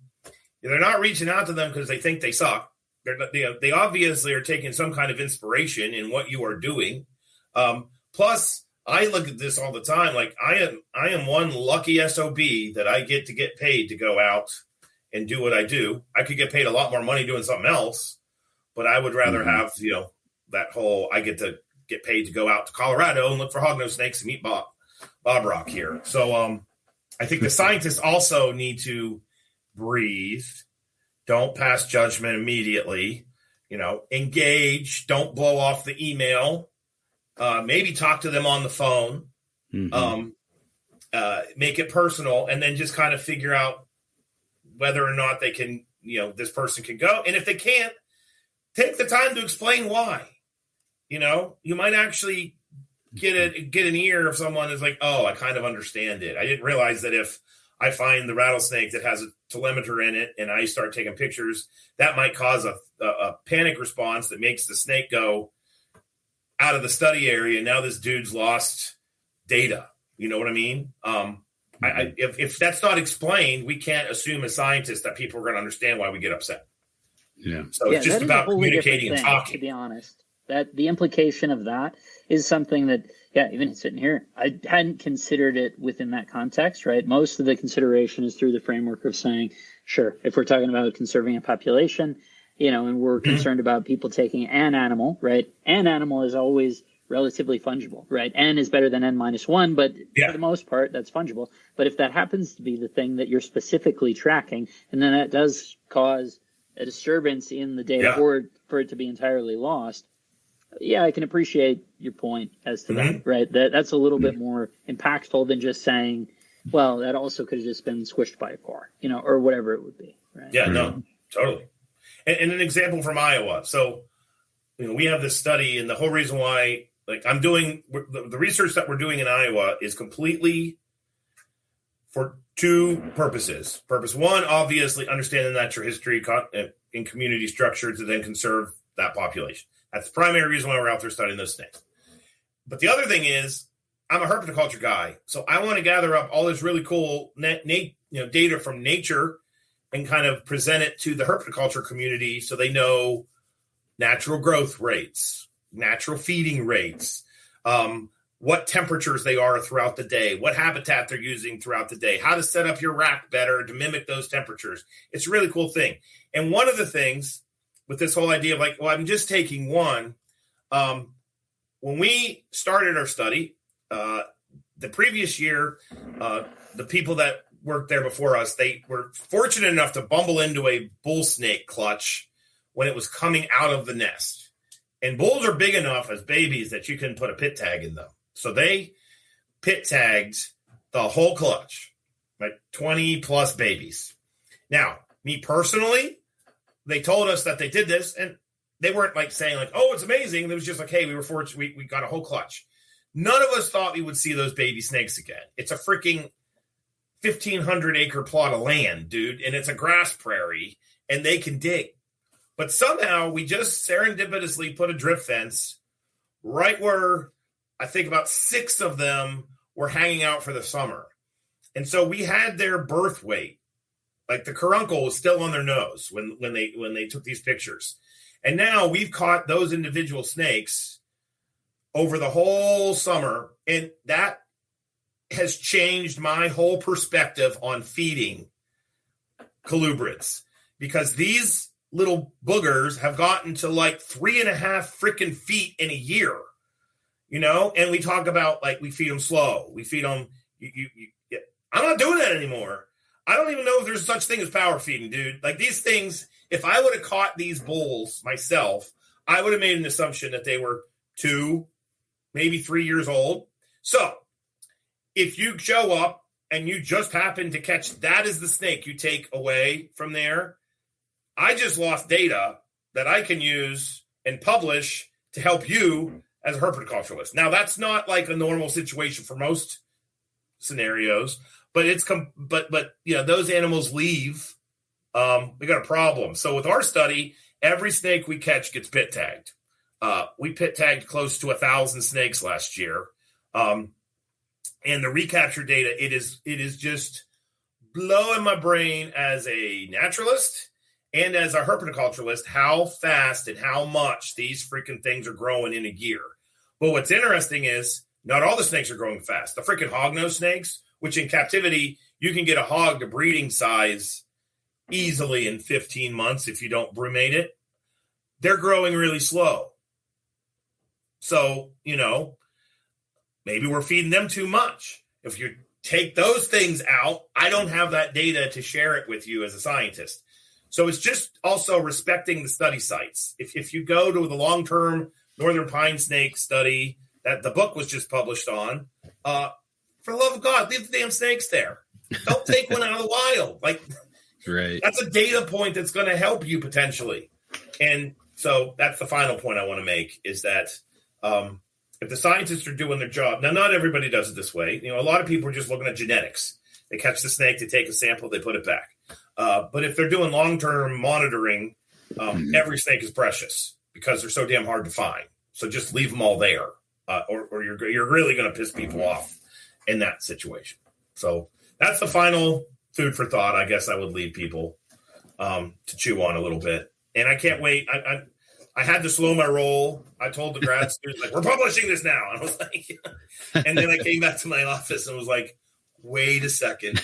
they're not reaching out to them because they think they suck. They obviously are taking some kind of inspiration in what you are doing. Plus, I look at this all the time. Like I am one lucky SOB that I get paid to go out and do what I do. I could get paid a lot more money doing something else, but I would rather have, you know, that whole, I get paid to go out to Colorado and look for hognose snakes and meet Bob Rock here. So I think the scientists also need to breathe. Don't pass judgment immediately. You know, engage. Don't blow off the email. Maybe talk to them on the phone. Make it personal, and then just kind of figure out whether or not they can, you know, this person can go. And if they can't, take the time to explain why. You know, you might actually get an ear of someone who's like, oh, I kind of understand it. I didn't realize that if I find the rattlesnake that has a telemeter in it and I start taking pictures, that might cause a panic response that makes the snake go out of the study area. Now this dude's lost data. You know what I mean? If that's not explained, we can't assume as scientists that people are going to understand why we get upset. Yeah. So it's just about communicating and talking. To be honest, that the implication of that is something that, even sitting here, I hadn't considered it within that context, right? Most of the consideration is through the framework of saying, sure, if we're talking about conserving a population, you know, and we're concerned about people taking an animal, right? An animal is always relatively fungible, right? N is better than N-1, but for the most part, that's fungible. But if that happens to be the thing that you're specifically tracking, and then that does cause a disturbance in the data for it to be entirely lost, I can appreciate your point as to that, right? That's a little bit more impactful than just saying, well, that also could have just been squished by a car, you know, or whatever it would be, right? Yeah, no, totally. And an example from Iowa. So, you know, we have this study, and the whole reason why, like, I'm doing the research that we're doing in Iowa is completely for two purposes. Purpose one, obviously, understanding natural history in community structure to then conserve that population. That's the primary reason why we're out there studying those snakes. But the other thing is, I'm a herpetoculture guy, so I want to gather up all this really cool data from nature and kind of present it to the herpetoculture community so they know natural growth rates, natural feeding rates, what temperatures they are throughout the day, what habitat they're using throughout the day, how to set up your rack better to mimic those temperatures. It's a really cool thing. And one of the things with this whole idea of like, well, I'm just taking one. When we started our study, the previous year, the people that worked there before us, they were fortunate enough to bumble into a bull snake clutch when it was coming out of the nest. And bulls are big enough as babies that you can put a pit tag in them. So they pit tagged the whole clutch, like 20 plus babies. Now, me personally, they told us that they did this, and they weren't like saying like, oh, it's amazing. It was just like, hey, we were fortunate. We got a whole clutch. None of us thought we would see those baby snakes again. It's a freaking 1,500 acre plot of land, dude. And it's a grass prairie and they can dig. But somehow we just serendipitously put a drip fence right where I think about 6 of them were hanging out for the summer. And so we had their birth weight. Like the caruncle was still on their nose when they took these pictures. And now we've caught those individual snakes over the whole summer. And that has changed my whole perspective on feeding colubrids, because these little boogers have gotten to like 3.5 freaking feet in a year, you know? And we talk about like, we feed them slow. We feed them. I'm not doing that anymore. I don't even know if there's such thing as power feeding, dude. Like these things, if I would have caught these bulls myself, I would have made an assumption that they were 2, maybe 3 years old. So if you show up and you just happen to catch that as the snake you take away from there, I just lost data that I can use and publish to help you as a herpetoculturalist. Now, that's not like a normal situation for most scenarios, but but you know, those animals leave. We got a problem. So with our study, every snake we catch gets pit tagged. We pit tagged close to 1,000 snakes last year. And the recapture data, it is just blowing my brain as a naturalist and as a herpetoculturalist, how fast and how much these freaking things are growing in a year. But what's interesting is not all the snakes are growing fast. The freaking hognose snakes, which in captivity, you can get a hog to breeding size easily in 15 months if you don't brumate it, they're growing really slow. So, you know, maybe we're feeding them too much. If you take those things out, I don't have that data to share it with you as a scientist. So it's just also respecting the study sites. If you go to the long-term northern pine snake study that the book was just published on, for the love of God, leave the damn snakes there. Don't take one out of the wild. Like, right. That's a data point that's going to help you potentially. And so that's the final point I want to make is that if the scientists are doing their job, now not everybody does it this way. You know, a lot of people are just looking at genetics. They catch the snake, they take a sample, they put it back. But if they're doing long-term monitoring, every snake is precious because they're so damn hard to find. So just leave them all there, or you're really going to piss people off in that situation. So that's the final food for thought. I guess I would leave people to chew on a little bit. And I can't wait. I had to slow my roll. I told the grad students, like, we're publishing this now. And I was like, and then I came back to my office and was like, wait a second.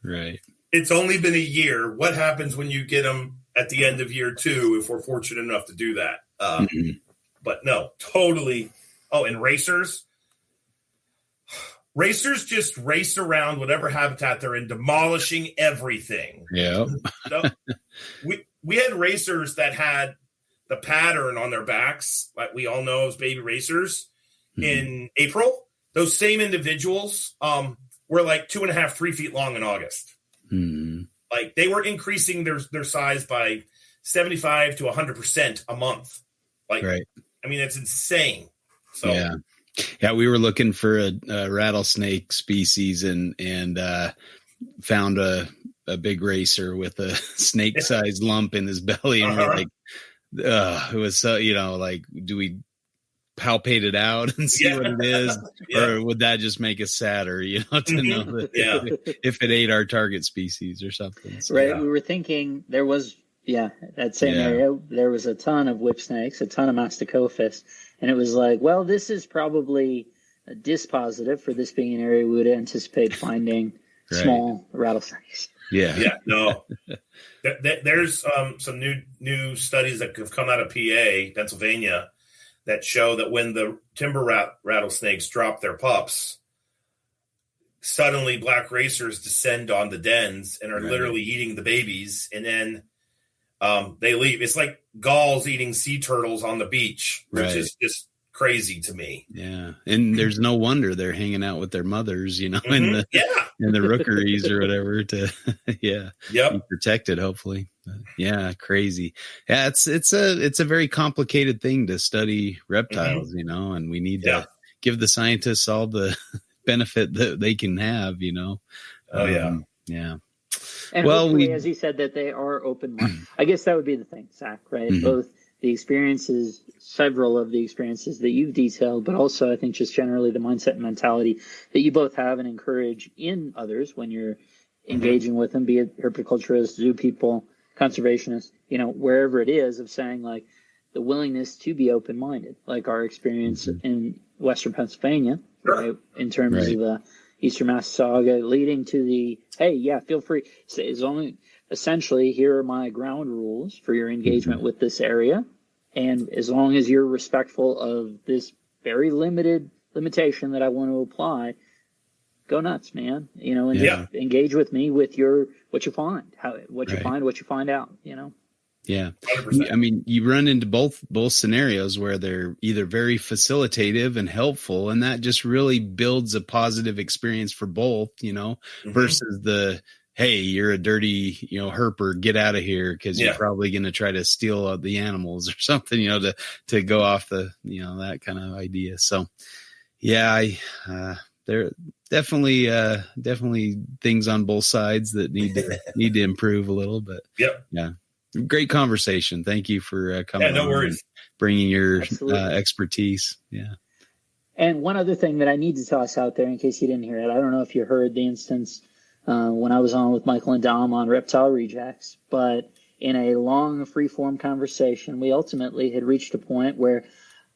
Right. It's only been a year. What happens when you get them at the end of year 2 if we're fortunate enough to do that? But no, totally. Oh, and racers. Racers just race around whatever habitat they're in, demolishing everything. Yeah. So we had racers that had the pattern on their backs, like we all know as baby racers, in April. Those same individuals were like 2.5, 3 feet long in August. Like they were increasing their size by 75 to 100% a month. Like, right. I mean, it's insane. So yeah, we were looking for a rattlesnake species and found a big racer with a snake-sized lump in his belly, and we're like, it was so, you know, like, do we palpate it out and see what it is, or would that just make us sadder, you know, to know that if it ate our target species or something? So, right. We were thinking there was, that same area, there was a ton of whip snakes, a ton of masticophis, and it was like, well, this is probably a dispositive for this being an area we would anticipate finding small rattlesnakes. Yeah, no. There's some new studies that have come out of PA, Pennsylvania, that show that when the timber rattlesnakes drop their pups, suddenly black racers descend on the dens and are literally eating the babies, and then they leave. It's like gulls eating sea turtles on the beach, which is just crazy to me. Yeah, and there's no wonder they're hanging out with their mothers, in the rookeries or whatever to be protected, hopefully. But yeah, crazy. Yeah, it's a very complicated thing to study reptiles, and we need to give the scientists all the benefit that they can have, yeah. And hopefully, as you said, that they are open-minded. I guess that would be the thing, Zach, right? Mm-hmm. Both the experiences, several of the experiences that you've detailed, but also I think just generally the mindset and mentality that you both have and encourage in others when you're engaging with them, be it herpetoculturists, zoo people, conservationists, wherever it is, of saying like the willingness to be open-minded, like our experience in Western Pennsylvania, right? In terms of the Eastern Massasauga leading to the, hey, feel free. So as long essentially, here are my ground rules for your engagement with this area. And as long as you're respectful of this very limited limitation that I want to apply, go nuts, man. And engage with me with what you find, what you find out, Yeah. 100%. I mean, you run into both scenarios where they're either very facilitative and helpful, and that just really builds a positive experience for both, versus the, hey, you're a dirty, herper, get out of here because you're probably going to try to steal out the animals or something, to go off the, that kind of idea. So, yeah, there definitely things on both sides that need to improve a little, but yeah. Great conversation. Thank you for coming. No worries. Bringing your expertise. Yeah. And one other thing that I need to toss out there in case you didn't hear it. I don't know if you heard the instance when I was on with Michael and Dom on Reptile Rejects, but in a long free-form conversation, we ultimately had reached a point where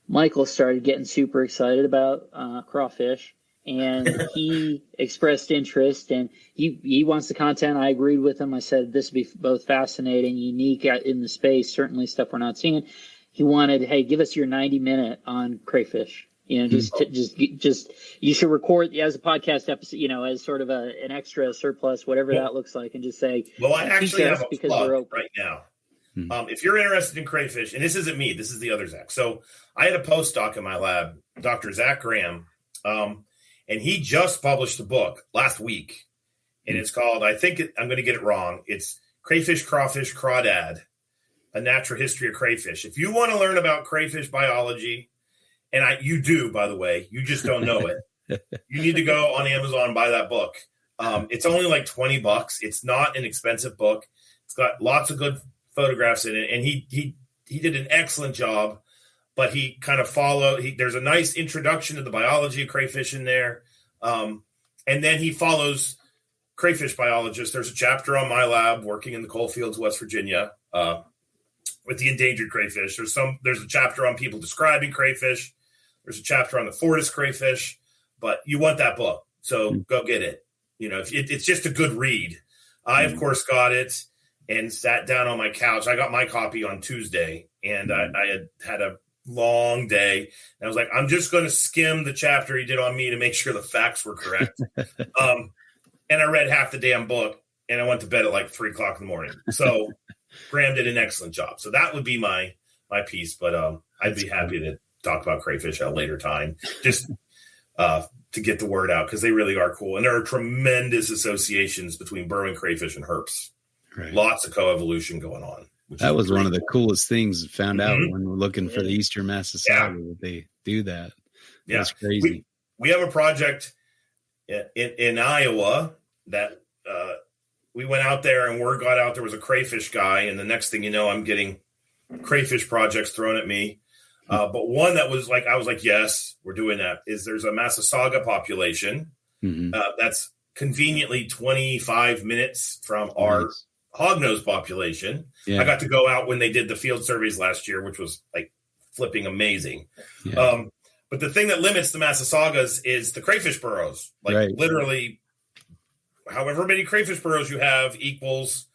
Michael started getting super excited about crawfish. And he expressed interest, and he wants the content. I agreed with him. I said this would be both fascinating, unique in the space, certainly stuff we're not seeing. He wanted, hey, give us your 90-minute on crayfish. Just you should record as a podcast episode, as sort of an extra surplus, whatever that looks like, and just say. Well, I actually have a plug right now. If you're interested in crayfish, and this isn't me, this is the other Zach. So I had a postdoc in my lab, Dr. Zac Graham. And he just published a book last week, and it's called, I'm going to get it wrong. It's Crayfish, Crawfish, Crawdad, A Natural History of Crayfish. If you want to learn about crayfish biology, and you do, by the way, you just don't know it, you need to go on Amazon and buy that book. It's only like $20. It's not an expensive book. It's got lots of good photographs in it, and he did an excellent job. But he kind of there's a nice introduction to the biology of crayfish in there. And then he follows crayfish biologists. There's a chapter on my lab working in the coal fields, West Virginia, with the endangered crayfish. There's a chapter on people describing crayfish. There's a chapter on the Fortis crayfish, but you want that book. So go get it. It's just a good read. I, of course, got it and sat down on my couch. I got my copy on Tuesday, and I had a long day. And I was like, I'm just going to skim the chapter he did on me to make sure the facts were correct. And I read half the damn book, and I went to bed at like 3:00 in the morning. So Graham did an excellent job. So that would be my piece, but I'd be happy to talk about crayfish at a later time, just to get the word out, because they really are cool. And there are tremendous associations between burrowing crayfish and herps. Right. Lots of coevolution going on. That was one of the coolest things found out when we're looking for the Eastern Massasauga that they do that. Yeah. That's crazy. We have a project in Iowa that we went out there, and word got out there was a crayfish guy. And the next thing you know, I'm getting crayfish projects thrown at me. But one that was like, I was like, yes, we're doing that, is there's a Massasauga population that's conveniently 25 minutes from our hognose population. I got to go out when they did the field surveys last year, which was like flipping amazing. But the thing that limits the Massasaugas is the crayfish burrows. Literally, however many crayfish burrows you have equals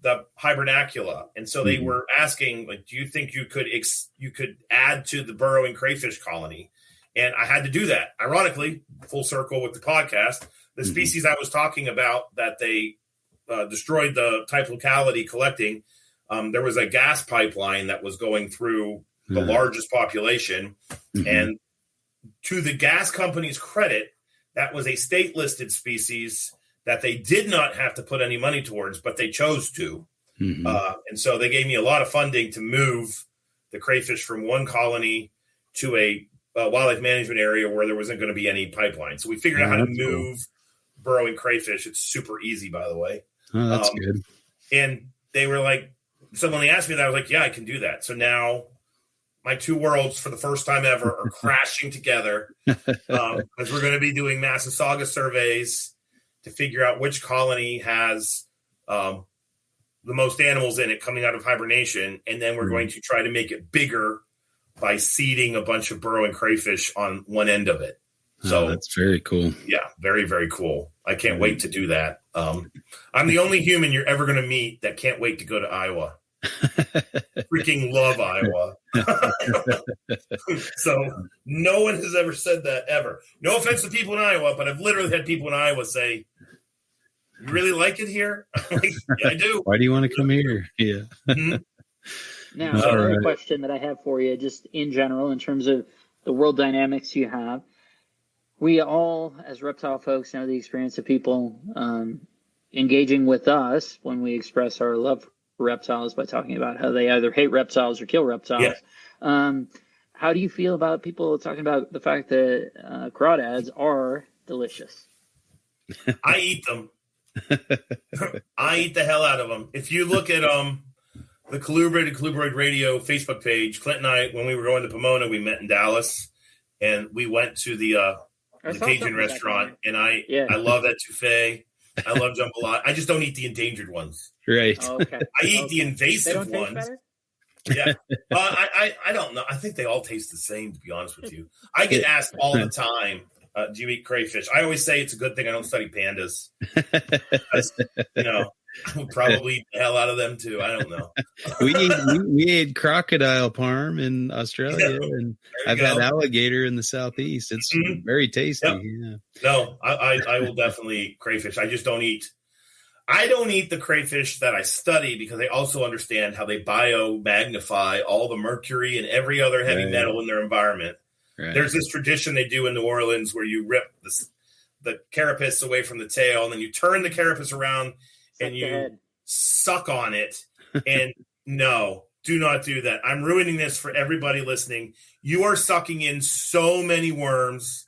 the hibernacula. And so they were asking, like, do you think you could add to the burrowing crayfish colony? And I had to do that. Ironically, full circle with the podcast, The species I was talking about that they destroyed the type locality collecting, there was a gas pipeline that was going through the largest population. And to the gas company's credit, that was a state-listed species that they did not have to put any money towards, but they chose to. And so they gave me a lot of funding to move the crayfish from one colony to a wildlife management area where there wasn't going to be any pipeline. So we figured out how to move burrowing crayfish. It's super easy, by the way. Oh, that's good. And they were like, so when they asked me that, I was like, yeah, I can do that. So now my two worlds for the first time ever are crashing together because we're going to be doing Massasauga surveys to figure out which colony has the most animals in it coming out of hibernation. And then we're going to try to make it bigger by seeding a bunch of burrowing crayfish on one end of it. So that's very cool. Yeah, very, very cool. I can't wait to do that. I'm the only human you're ever going to meet that can't wait to go to Iowa. Freaking love Iowa. So no one has ever said that ever. No offense to people in Iowa, but I've literally had people in Iowa say, "You really like it here?" I'm like, yeah, I do. Why do you want to come here? Yeah. Now, another question that I have for you, just in general, in terms of the world dynamics you have. We all, as reptile folks, know the experience of people engaging with us when we express our love for reptiles by talking about how they either hate reptiles or kill reptiles. Yeah. How do you feel about people talking about the fact that crawdads are delicious? I eat them. I eat the hell out of them. If you look at the Colubrid and Colubroid Radio Facebook page, Clint and I, when we were going to Pomona, we met in Dallas, and we went to the Cajun restaurant, and I love that touffee. I love jambalaya. I just don't eat the endangered ones. Right. Oh, okay. I eat the invasive ones. Yeah. I don't know. I think they all taste the same, to be honest with you. I get asked all the time, do you eat crayfish? I always say it's a good thing I don't study pandas. I would probably eat the hell out of them too. I don't know. we ate crocodile parm in Australia, and I've had alligator in the southeast. It's very tasty. Yep. Yeah. No, I will definitely eat crayfish. I just don't eat. I don't eat the crayfish that I study because I also understand how they biomagnify all the mercury and every other heavy metal in their environment. Right. There's this tradition they do in New Orleans where you rip the carapace away from the tail, and then you turn the carapace around and you suck on it. And no, do not do that. I'm ruining this for everybody listening. You are sucking in so many worms,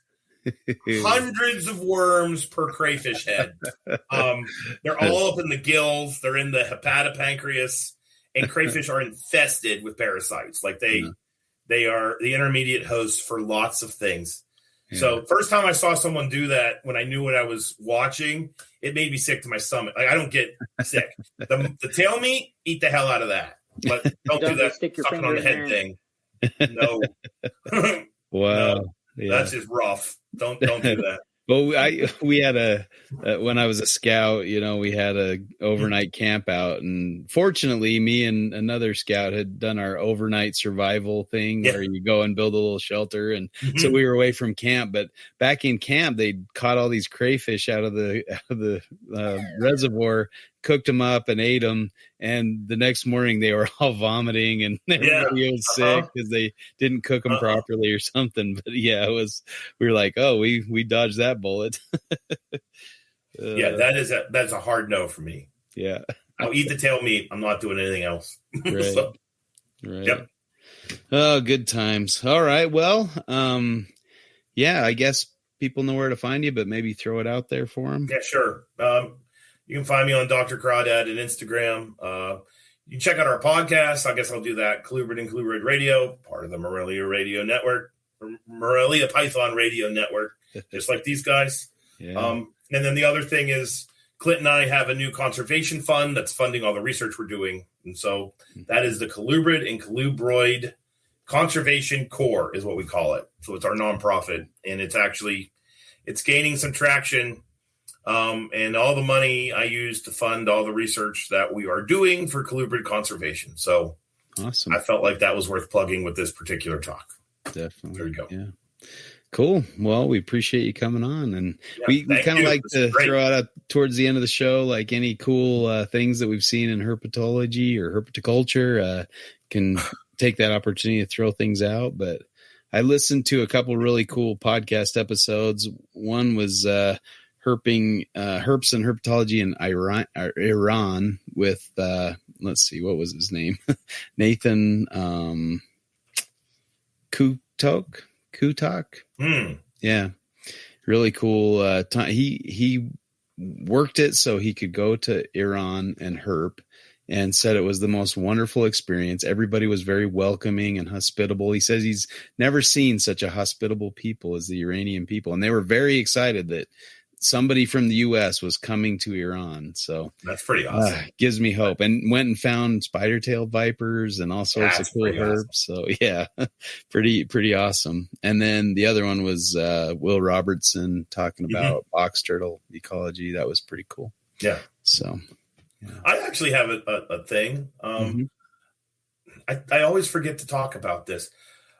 hundreds of worms per crayfish head. They're all up in the gills. They're in the hepatopancreas, and crayfish are infested with parasites. Like they are the intermediate hosts for lots of things. Yeah. So first time I saw someone do that, when I knew what I was watching, it made me sick to my stomach. Like, I don't get sick. The tail meat, eat the hell out of that. But don't do that sucking on the head thing. No. Wow. No. Yeah. That's just rough. Don't do that. Well, we had when I was a scout, we had a overnight camp out, and fortunately me and another scout had done our overnight survival thing where you go and build a little shelter. And so we were away from camp, but back in camp, they caught all these crayfish out of the reservoir, cooked them up and ate them. And the next morning they were all vomiting and everybody was sick because they didn't cook them properly or something. But we were like, oh, we dodged that bullet. That's a hard no for me. Yeah. I'll eat the tail meat. I'm not doing anything else. Right. Right. Yep. Oh, good times. All right. Well, I guess people know where to find you, but maybe throw it out there for them. Yeah, sure. You can find me on Dr. Crawdad and Instagram. You can check out our podcast. I guess I'll do that. Colubrid and Colubroid Radio, part of the Morelia Radio Network, Morelia Python Radio Network, just like these guys. Yeah. And then the other thing is Clint and I have a new conservation fund that's funding all the research we're doing. And so that is the Colubrid and Colubroid Conservation Corps is what we call it. So it's our nonprofit, and it's gaining some traction. And all the money I use to fund all the research that we are doing for colubrid conservation. So awesome. I felt like that was worth plugging with this particular talk. Definitely. There you go. Yeah. Cool. Well, we appreciate you coming on, and we kind of like to throw out towards the end of the show, like any cool things that we've seen in herpetology or herpetoculture. Can take that opportunity to throw things out. But I listened to a couple really cool podcast episodes. One was herps and herpetology in Iran with let's see, what was his name? Nathan Kutak. Yeah, really cool. He worked it so he could go to Iran and herp, and said it was the most wonderful experience. Everybody was very welcoming and hospitable. He says he's never seen such a hospitable people as the Iranian people, and they were very excited that somebody from the U.S. was coming to Iran. So that's pretty awesome. Gives me hope. And went and found spider tail vipers and all sorts of cool herbs. Awesome. So yeah, pretty awesome. And then the other one was Will Robertson talking about box turtle ecology. That was pretty cool. Yeah. So yeah. I actually have a thing. I always forget to talk about this.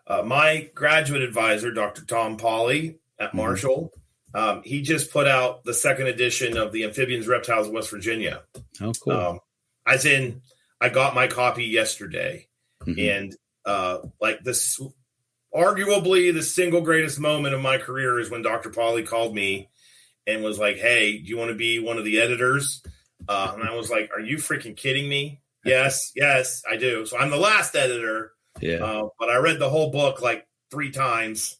My graduate advisor, Dr. Tom Pauly at Marshall, he just put out the second edition of the Amphibians, Reptiles of West Virginia. Oh, cool. As in, I got my copy yesterday. And like this, arguably the single greatest moment of my career is when Dr. Pauly called me and was like, hey, do you want to be one of the editors? And I was like, are you freaking kidding me? Yes, I do. So I'm the last editor. Yeah. But I read the whole book like 3 times.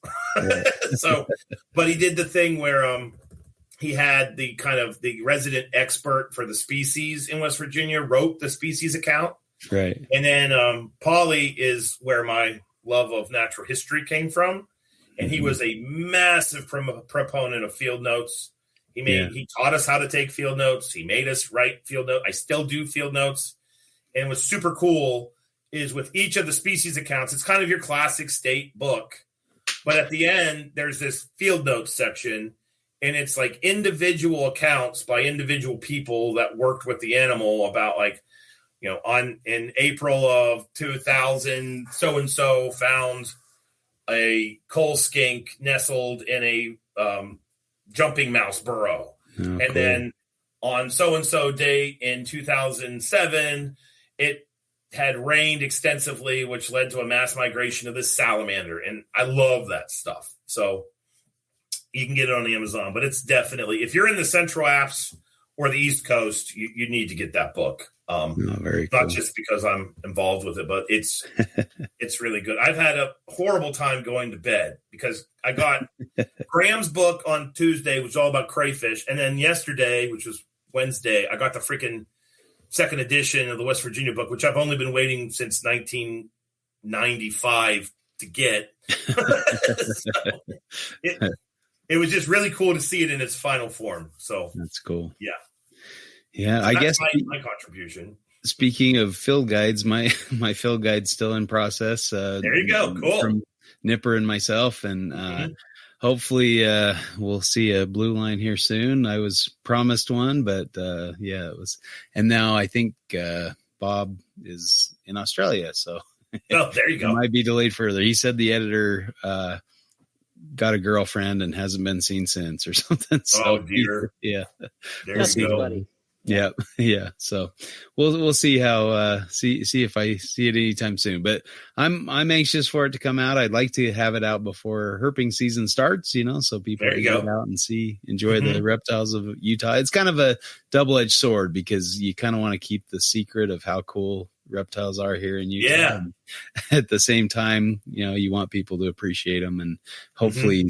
So, but he did the thing where he had the kind of the resident expert for the species in West Virginia wrote the species account. Right. And then Pauly is where my love of natural history came from. And he was a massive proponent of field notes. He taught us how to take field notes. He made us write field notes. I still do field notes. And what's super cool is with each of the species accounts, it's kind of your classic state book. But at the end, there's this field notes section, and it's like individual accounts by individual people that worked with the animal about like, you know, in April of 2000, so-and-so found a coal skink nestled in a jumping mouse burrow. And cool. Then on so-and-so date in 2007, it had rained extensively, which led to a mass migration of this salamander. And I love that stuff. So you can get it on Amazon, but it's definitely, if you're in the Central Apps or the East Coast, you need to get that book. Very not cool. Just because I'm involved with it, but it's really good. I've had a horrible time going to bed because I got Graham's book on Tuesday, which was all about crayfish. And then yesterday, which was Wednesday, I got the freaking second edition of the West Virginia book, which I've only been waiting since 1995 to get. So it was just really cool to see it in its final form. So that's cool. Yeah. Yeah, so I guess my contribution. Speaking of field guides, my field guide's still in process. There you go. Cool. From Nipper and myself, and hopefully we'll see a blue line here soon. I was promised one, but yeah, it was. And now I think Bob is in Australia, so there you go. It might be delayed further. He said the editor got a girlfriend and hasn't been seen since, or something. So, oh dear. Yeah. There you go. Buddy. Yeah. So we'll see how see if I see it anytime soon. But I'm anxious for it to come out. I'd like to have it out before herping season starts, so people can get out and enjoy the reptiles of Utah. It's kind of a double-edged sword because you kind of want to keep the secret of how cool reptiles are here in Utah. Yeah. And at the same time, you want people to appreciate them and hopefully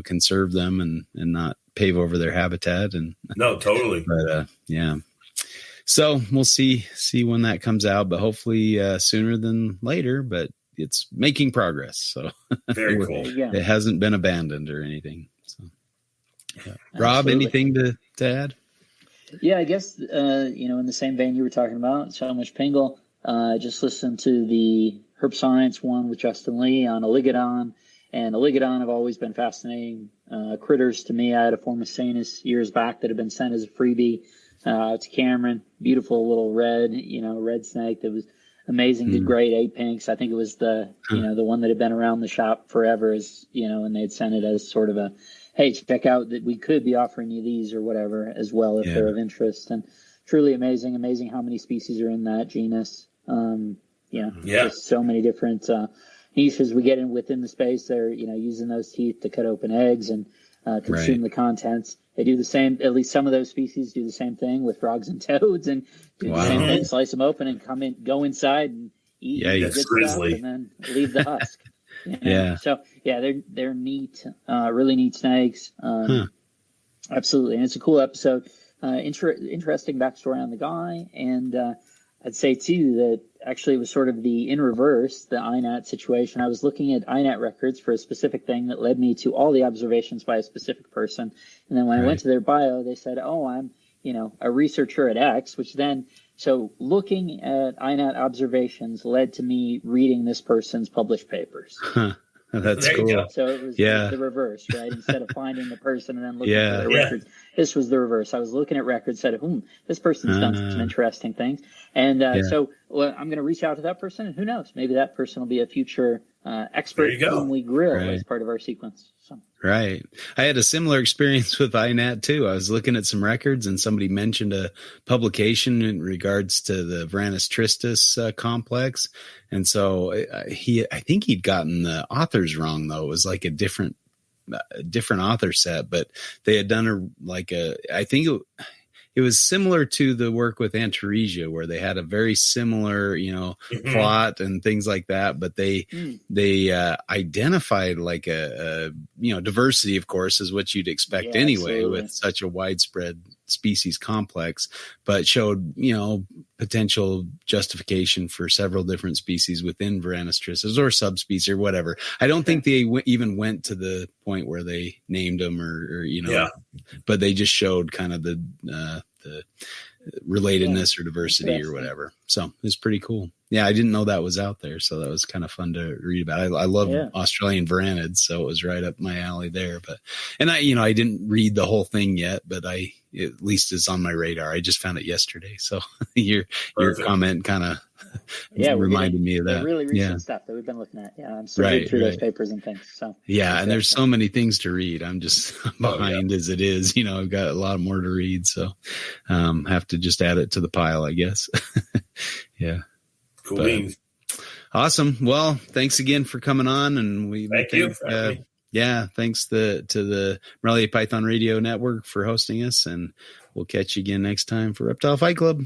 conserve them and not pave over their habitat. And no, totally. But yeah, so we'll see when that comes out, but hopefully sooner than later. But it's making progress, so very cool. It hasn't been abandoned or anything. So, yeah. Rob, anything to add? Yeah, I guess in the same vein you were talking about, so much Pingle. Just listened to the Herb Science one with Justin Lee on Oligodon. And Oligodon have always been fascinating critters to me. I had a form of Sanus years back that had been sent as a freebie to Cameron. Beautiful little red snake that was amazing, good grade, 8 pinks. I think it was the one that had been around the shop forever, and they'd sent it as sort of a, hey, check out that we could be offering you these or whatever as well if they're of interest. And truly amazing how many species are in that genus. Just so many different niches we get in within the space. They're using those teeth to cut open eggs and consume the contents. They do the same, at least some of those species do the same thing with frogs and toads, and do the same thing, slice them open and go inside and eat the good stuff and then leave the husk. So they're neat, really neat snakes. Absolutely. And it's a cool episode. Interesting backstory on the guy. And I'd say too that actually it was sort of the in reverse, the INAT situation. I was looking at INAT records for a specific thing that led me to all the observations by a specific person. And then when I went to their bio, they said, oh, I'm, a researcher at X, which then, so looking at INAT observations led to me reading this person's published papers. That's cool. So it was the reverse, right? Instead of finding the person and then looking at their records, this was the reverse. I was looking at records, said, this person's done some interesting things. And so I'm going to reach out to that person, and who knows, maybe that person will be a future expert whom we grill as part of our sequence. So. Right. I had a similar experience with INAT too. I was looking at some records and somebody mentioned a publication in regards to the Varanus tristis complex. And so I think he'd gotten the authors wrong though. It was like a different author set, but they had done I think it was similar to the work with Antaresia, where they had a very similar, plot and things like that. But they identified like a diversity, of course, is what you'd expect anyway, with such a widespread species complex, but showed, potential justification for several different species within Varanus tristis or subspecies or whatever. I don't think they even went to the point where they named them or but they just showed kind of the relatedness or diversity or whatever. So it was pretty cool. Yeah, I didn't know that was out there, so that was kind of fun to read about. I love Australian varanids, so it was right up my alley there. But I didn't read the whole thing yet, but at least it's on my radar. I just found it yesterday, so your comment kind of reminded me of that. Really recent stuff that we've been looking at. Yeah, I'm still reading through those papers and things. So and there's so many things to read. I'm just behind as it is. I've got a lot more to read, so have to just add it to the pile, I guess. Cool beans. Awesome. Well, thanks again for coming on, and thank you. Thanks to the Morelia Python Radio Network for hosting us, and we'll catch you again next time for Reptile Fight Club.